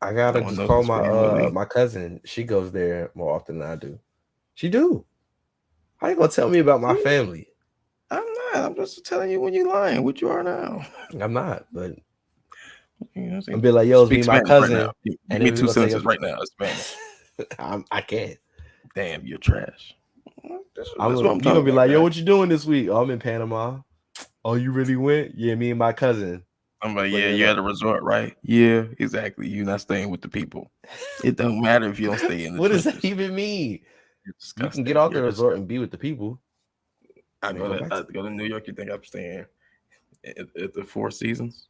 S1: I gotta just call my cousin. She goes there more often than I do. She do. How you gonna tell me about my family?
S2: I'm not. I'm just telling you when you're lying. What you are now.
S1: I'm not, but
S2: you know
S1: I'm be like, yo, be my cousin.
S2: Right give me 2 sentences right now. It's Spanish.
S1: I can't.
S2: Damn, you're trash.
S1: You're gonna be like, yo, what you doing this week? Oh, I'm in Panama. Oh, you really went? Yeah, me and my cousin.
S2: I'm like, yeah, you at a resort, right? Yeah, exactly. You're not staying with the people. It don't matter if you don't stay in the
S1: what does that even mean? You can get off the resort and be with the people.
S2: I go to New York. You think I'm staying at the Four Seasons?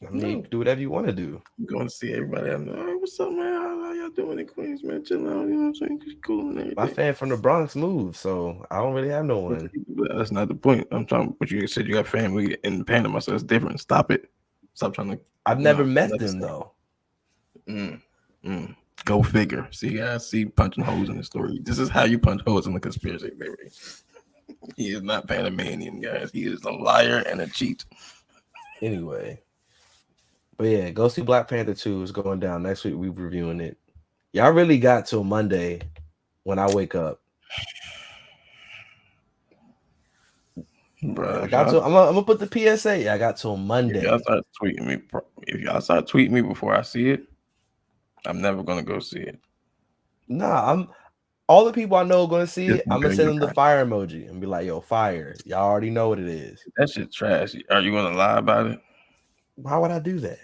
S1: I mean, you can do whatever you want to do.
S2: I'm going to see everybody. I'm like, hey, what's up, man? How y'all doing in Queens, man? Chilling out, you know what I'm saying? Just cool and everything.
S1: My fan from the Bronx moved, so I don't really have no one.
S2: That's not the point. I'm talking. But you said you got family in Panama, so it's different. Stop it. Stop trying to.
S1: I've never met them though.
S2: Go figure. See, guys, punching holes in the story. This is how you punch holes in the conspiracy theory. He is not Panamanian, guys. He is a liar and a cheat.
S1: Anyway. But yeah, go see Black Panther 2 is going down next week. We're reviewing it. Y'all really got till Monday when I wake up.
S2: Bro,
S1: I'm gonna put the PSA. I got till Monday.
S2: If y'all start tweeting me before I see it, I'm never gonna go see it.
S1: Nah, all the people I know are gonna see it. I'm gonna send them the fire emoji and be like, "Yo, fire!" Y'all already know what it is.
S2: That shit trash. Are you gonna lie about it?
S1: Why would I do that?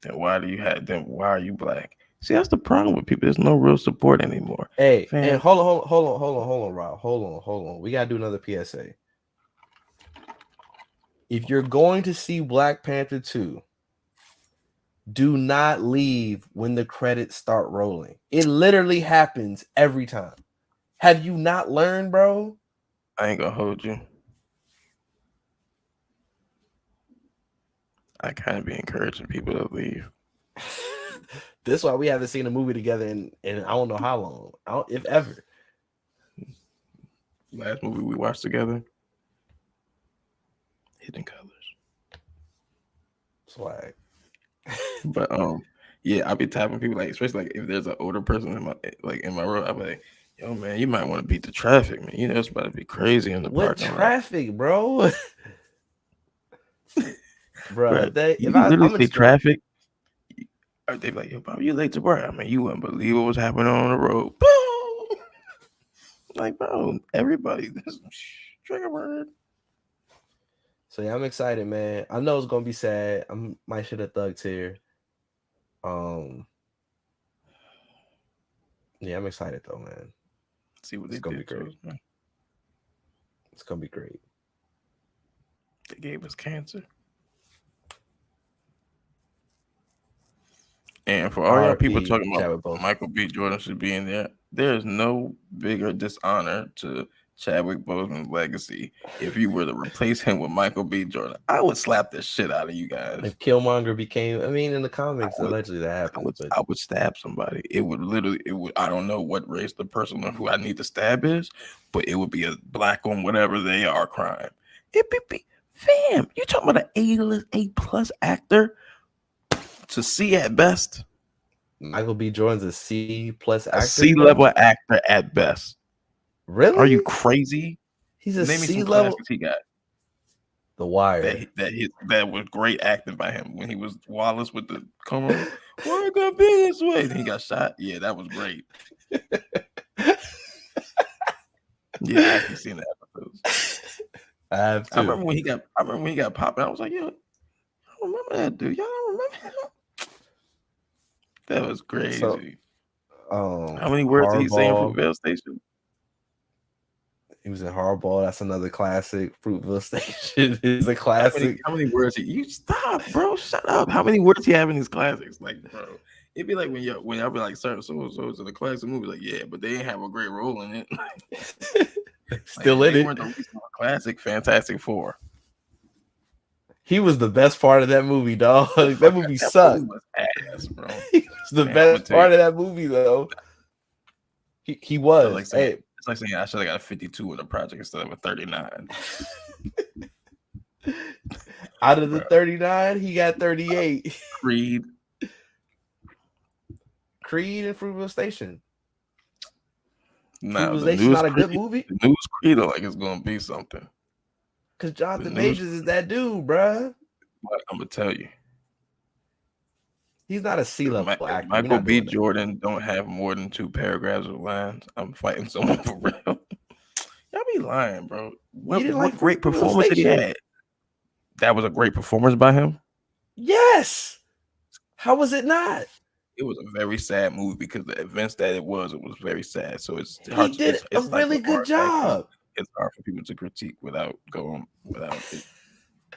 S2: Then why are you black? See, that's the problem with people. There's no real support anymore.
S1: Hey, and hold on, Rob. Hold on. We gotta do another PSA. If you're going to see Black Panther 2, do not leave when the credits start rolling. It literally happens every time. Have you not learned, bro?
S2: I ain't gonna hold you. I kind of be encouraging people to leave.
S1: This is why we haven't seen a movie together in I don't know how long, if ever.
S2: last movie we watched together? Hidden Colors.
S1: Swag.
S2: But yeah, I'll be tapping people like, especially like if there's an older person in my room, I'll be like, yo man, you might want to beat the traffic, man. You know it's about to be crazy in the
S1: What
S2: parking lot.
S1: traffic, bro? Bro,
S2: You literally say traffic. They be like, yo, Bob, you late to work? I mean, you wouldn't believe what was happening on the road. Boom! Like, bro, everybody, this trigger word.
S1: So yeah, I'm excited, man. I know it's gonna be sad. I might shed a thug tear. Yeah, I'm excited though, man.
S2: See what
S1: It's gonna be great. It's gonna be great.
S2: They gave us cancer. And for all y'all people talking about Michael B. Jordan should be in there, there is no bigger dishonor to Chadwick Boseman's legacy if you were to replace him with Michael B. Jordan. I would slap the shit out of you guys.
S1: If Killmonger became, I mean, in the comics, allegedly that happened.
S2: I would stab somebody. It would. I don't know what race the person who I need to stab is, but it would be a black on whatever they are crime. Fam, you talking about an A+ actor to C at best?
S1: Michael B. Jordan's a C+ actor.
S2: A C-level actor at best.
S1: Really?
S2: Are you crazy?
S1: He's a
S2: Name me
S1: C
S2: some
S1: level.
S2: classics he got.
S1: The Wire.
S2: That was great acting by him when he was Wallace with the come on. Why it gonna be this way? Then he got shot. Yeah, that was great. Yeah, I actually seen the episodes.
S1: I have too.
S2: I remember when he got popped. I was like, yo, I don't remember that dude. Y'all don't remember him? That was crazy.
S1: So,
S2: how many words did he say in Fruitvale Station?
S1: He was in Hardball. That's another classic. Fruitvale Station is a classic.
S2: How many words? You stop, bro. Shut up. How many words he have in these classics? Like, bro, it'd be like when y'all be like, so in the classic movie, like, yeah, but they didn't have a great role in it.
S1: Still in it.
S2: Weren't the classic Fantastic Four.
S1: He was the best part of that movie, dog. That movie sucked.
S2: Movie was ass, bro.
S1: He was the best part of that movie, though. He was.
S2: It's like saying I should have got a 52 in the project instead of a 39.
S1: Out of the 39, he got 38.
S2: Creed
S1: and Fruitvale Station.
S2: Nah,
S1: Fruitvale Station not a good movie.
S2: The news Creed like it's gonna be something.
S1: Cause Jonathan Majors is that dude, bruh.
S2: But I'm gonna tell you,
S1: he's not a C-level actor.
S2: Michael B. Jordan don't have more than 2 paragraphs of lines. I'm fighting someone for real. Y'all be lying, bro. What great performance did he have? That was a great performance by him.
S1: Yes. How was it not?
S2: It was a very sad movie because the events that it was very sad. So it's
S1: hard. He did a really good job.
S2: It's hard for people to critique without it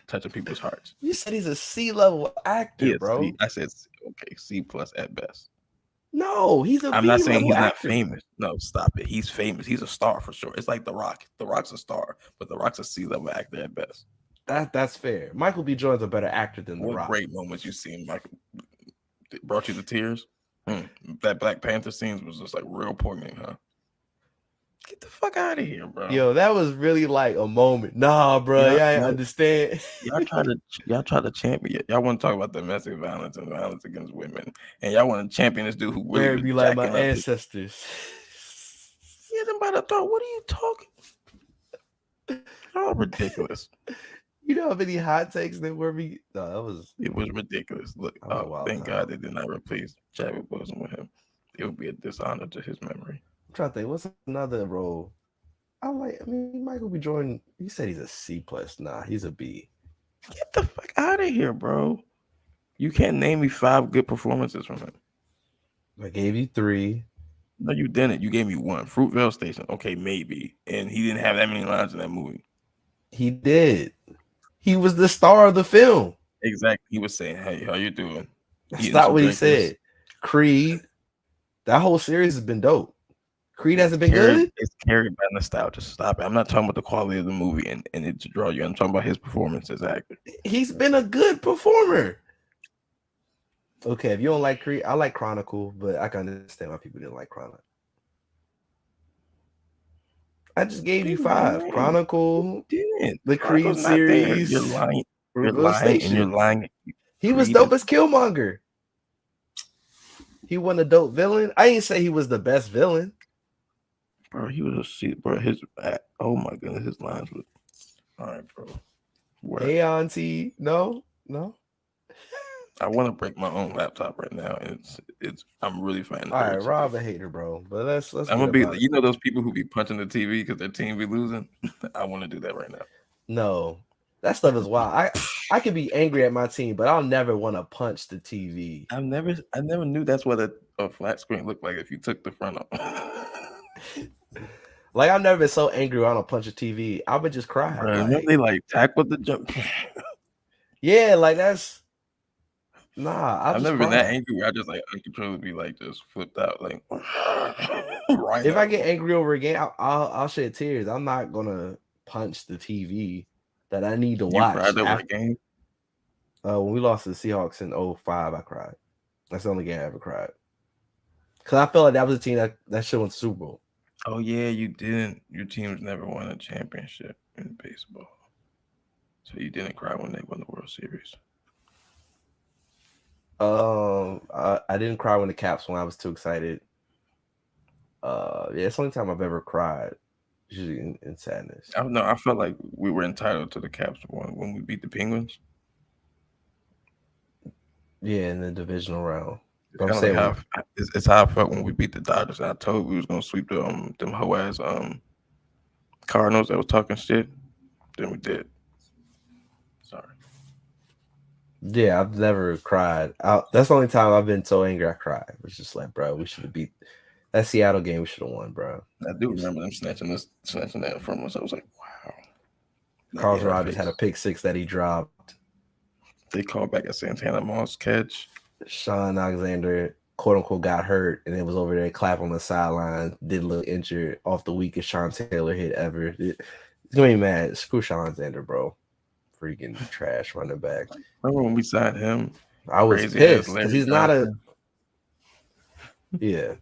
S2: touching people's hearts.
S1: You said he's a C-level actor, bro.
S2: I said okay, C+ at best.
S1: No, he's a
S2: I'm not saying he's not famous. No, stop it. He's famous. He's a star for sure. It's like The Rock. The Rock's a star, but The Rock's a C-level actor at best.
S1: That's fair. Michael B. Jordan's a better actor than The Rock.
S2: What great moments you seen, Michael. Brought you to tears. That Black Panther scenes was just like real poignant, huh? Get the fuck out of here, bro.
S1: Yo, that was really like a moment. Nah, bro, I understand.
S2: Y'all try to champion. Y'all want to talk about domestic violence and violence against women, and y'all want to champion this dude who really
S1: be like my ancestors.
S2: Get him by the throat. What are you talking? Oh, ridiculous.
S1: You know how many hot takes there were? It was
S2: ridiculous. Look, thank God they did not replace Chadwick Boseman with him. It would be a dishonor to his memory.
S1: I'm trying to think, what's another role? Michael B. Jordan, he said he's a C+. Nah, he's a B.
S2: Get the fuck out of here, bro. You can't name me 5 good performances from him.
S1: I gave you 3.
S2: No, you didn't. You gave me 1. Fruitvale Station. Okay, maybe. And he didn't have that many lines in that movie.
S1: He did. He was the star of the film.
S2: Exactly. He was saying, hey, how you doing?
S1: That's not what he said. Creed. That whole series has been dope. Creed hasn't been good.
S2: It's carried by nostalgia. Stop it. I'm not talking about the quality of the movie and it to draw you. I'm talking about his performance as actor.
S1: He's been a good performer. Okay, if you don't like Creed, I like Chronicle, but I can understand why people didn't like Chronicle. I just gave you
S2: You
S1: 5.
S2: lying.
S1: Chronicle,
S2: You didn't.
S1: the
S2: Chronicle's
S1: Creed
S2: not there. You're
S1: series,
S2: lying. You're
S1: Fruitvale
S2: lying, and you're
S1: Station.
S2: lying.
S1: He was dope as Killmonger. He wasn't a dope villain. I ain't say he was the best villain.
S2: Bro, he was a shit, bro. Oh my goodness, his lines look. All right, bro. Word.
S1: Hey, Auntie. No.
S2: I want to break my own laptop right now, and I'm really fighting.
S1: All right, Rob a hater, bro. But let's.
S2: I'm gonna be. You know those people who be punching the TV because their team be losing. I want to do that right now.
S1: No, that stuff is wild. I could be angry at my team, but I'll never want to punch the TV.
S2: I never knew that's what a flat screen looked like if you took the front off.
S1: Like, I've never been so angry when I don't punch a TV. I would just cry.
S2: Like, they like tackled the jump.
S1: Yeah, like that's I've
S2: never been that angry where I just like uncontrollably like just flipped out like. Right.
S1: If I get angry over a game, I'll shed tears. I'm not gonna punch the TV that I need to watch.
S2: Cried over the game?
S1: When we lost to the Seahawks in 2005, I cried. That's the only game I ever cried. Because I felt like that was a team that should have won the Super Bowl.
S2: Oh yeah, you didn't. Your team's never won a championship in baseball, so you didn't cry when they won the World Series.
S1: I didn't cry when the Caps won. I was too excited. Yeah, it's the only time I've ever cried. Usually in sadness.
S2: I felt like we were entitled to the Caps when we beat the Penguins.
S1: Yeah, in the divisional round.
S2: It's how I felt when we beat the Dodgers. I told we was gonna sweep them hoe ass Cardinals that was talking shit. Then we did. Sorry.
S1: Yeah, I've never cried. That's the only time I've been so angry I cried. It was just like, bro, we should have beat that Seattle game. We should have won, bro.
S2: I do remember them snatching that from us. I was like, wow.
S1: Carlos Rogers had a pick 6 that he dropped.
S2: They called back a Santana Moss catch.
S1: Sean Alexander, quote unquote, got hurt and it was over there clapping on the sideline. Didn't look injured off the weakest Sean Taylor hit ever. It's gonna be mad. Screw Sean Alexander, bro. Freaking trash running back.
S2: Remember when we signed him?
S1: I was pissed because he's not a. Yeah.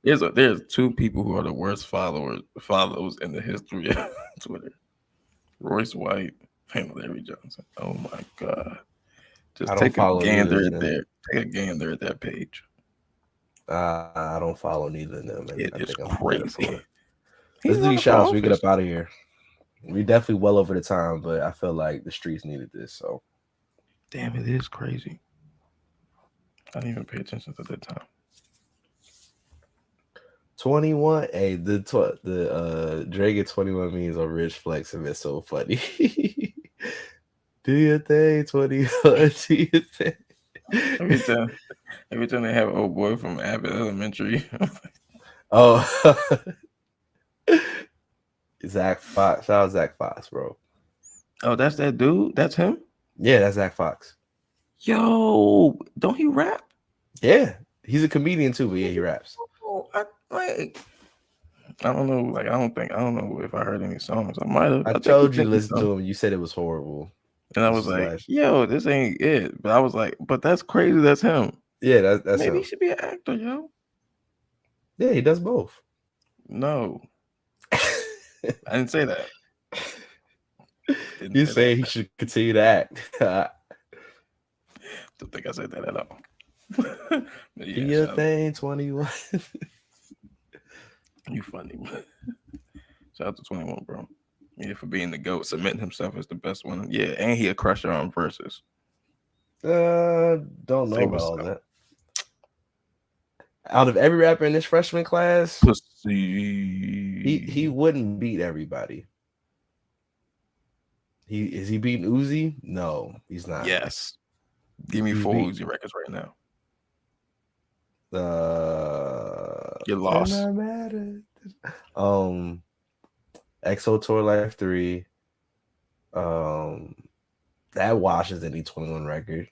S2: There's 2 people who are the worst followers in the history of Twitter. Royce White and Larry Johnson. Oh my God. Just take a gander at there. Take a gander at that page.
S1: I don't follow neither of them.
S2: It is crazy.
S1: Let's do these shots. We get up out of here. We definitely well over the time, but I feel like the streets needed this. So,
S2: damn, it is crazy. I didn't even pay attention to that time.
S1: 21. Hey, the Drake at 21 means on Rich Flex and it's so funny. Do your thing, 21. Do your thing.
S2: Every time they have old boy from Abbott Elementary.
S1: Oh, Zach Fox. Shout out Zach Fox, bro.
S2: Oh, that's that dude? That's him?
S1: Yeah, that's Zach Fox.
S2: Yo, don't he rap?
S1: Yeah, he's a comedian too, but yeah, he raps.
S2: I don't know. Like, I don't know if I heard any songs. I might have.
S1: I told you to listen to him. You said it was horrible.
S2: And I was like, yo, this ain't it. But I was like, but that's crazy. That's him.
S1: Yeah, that's
S2: maybe
S1: him.
S2: He should be an actor, yo.
S1: Yeah, he does both.
S2: No. I didn't say that.
S1: You say he should continue to act.
S2: Don't think I said that at all.
S1: Do your thing, 21.
S2: You funny. Shout out to 21, bro. Yeah, for being the GOAT, submitting himself as the best one. Yeah, and he a crusher on verses.
S1: Don't know about all that. Out of every rapper in this freshman class, he wouldn't beat everybody. Is he beating Uzi? No, he's not.
S2: Yes. Give me 4 Uzi records right now. You're lost.
S1: EXO Tour Life 3. That washes any 21 record.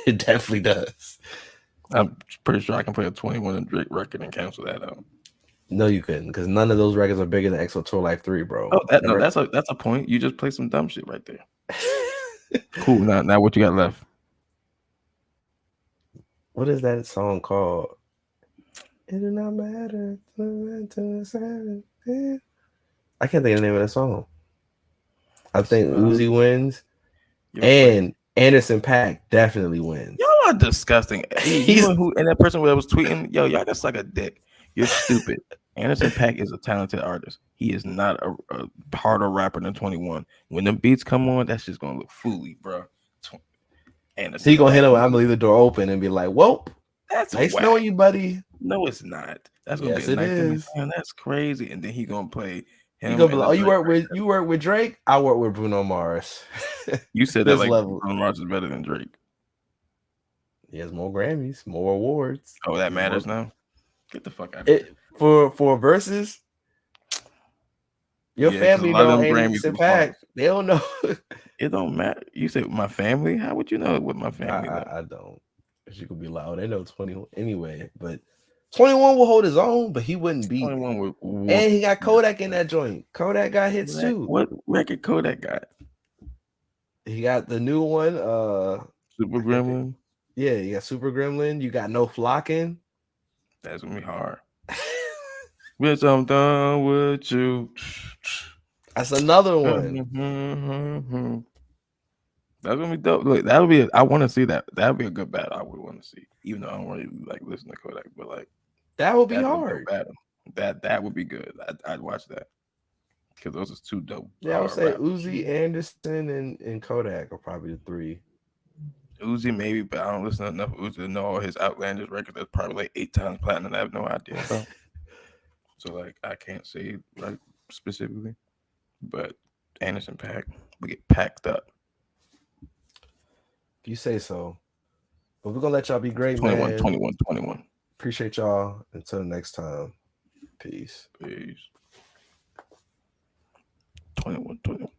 S1: It definitely does.
S2: I'm pretty sure I can play a 21 and Drake record and cancel that out.
S1: No, you couldn't, because none of those records are bigger than EXO Tour Life 3, bro.
S2: Oh, that's a point. You just play some dumb shit right there. Cool. Now what you got left?
S1: What is that song called? It did not matter. I can't think of the name of that song. I think
S2: So,
S1: Uzi wins,
S2: yo,
S1: and Anderson .Paak definitely wins.
S2: y'all are disgusting.
S1: He's-
S2: You and that person that was tweeting, yo, y'all just like a dick. You're stupid. Anderson .Paak is a talented artist. He is not a harder rapper than 21. When the beats come on, that's just gonna look fooly, bro. Anderson
S1: He gonna hit
S2: .Paak,
S1: him. I'm gonna leave the door open and be like, "Whoa,
S2: that's
S1: nice
S2: whack.
S1: knowing you, buddy."
S2: No, it's not. That's gonna
S1: Yes,
S2: be a
S1: it
S2: nice thing.
S1: is.
S2: Man, that's crazy. And then he gonna play
S1: You
S2: him.
S1: gonna be
S2: and
S1: like,
S2: the
S1: "Oh, you
S2: Drake
S1: work with Drake? I work with Bruno Mars."
S2: You said that
S1: This
S2: like
S1: level.
S2: Bruno Mars is better than Drake.
S1: He has more Grammys, more awards.
S2: Oh, that
S1: He's
S2: matters
S1: more-
S2: now. Get the fuck out of here.
S1: For verses. Your
S2: Yeah, 'cause
S1: family
S2: a lot of
S1: know
S2: them Grammys
S1: Anderson
S2: was
S1: .Paak.
S2: songs.
S1: They don't know.
S2: It don't matter. You said my family. How would you know what my family know?
S1: I don't. She could be loud. They know 21 anyway, but 21 will hold his own, but he wouldn't beat.
S2: 21 with
S1: And he got Kodak in that joint. Kodak got hits too.
S2: What record Kodak got?
S1: He got the new one.
S2: Super Gremlin.
S1: Yeah, you got Super Gremlin. You got No Flocking.
S2: That's gonna be hard. Bitch, I'm done with you.
S1: That's another one.
S2: That's gonna be dope. Look, that'll be. I want to see that. That'll be a good battle. I would want to see, even though I don't really like listen to Kodak, but like
S1: that would be
S2: that'd
S1: hard.
S2: Be a battle. That would be good. I'd watch that because those are two dope.
S1: Yeah, I would say Uzi, Anderson, and Kodak are probably the three.
S2: Uzi maybe, but I don't listen to enough Uzi to know all his outlandish records. That's probably like 8 times platinum. I have no idea. So like I can't say like specifically, but Anderson .Paak, we get packed up.
S1: If you say so. But we're gonna let y'all be great,
S2: 21,
S1: man.
S2: 21.
S1: Appreciate y'all. Until next time. Peace.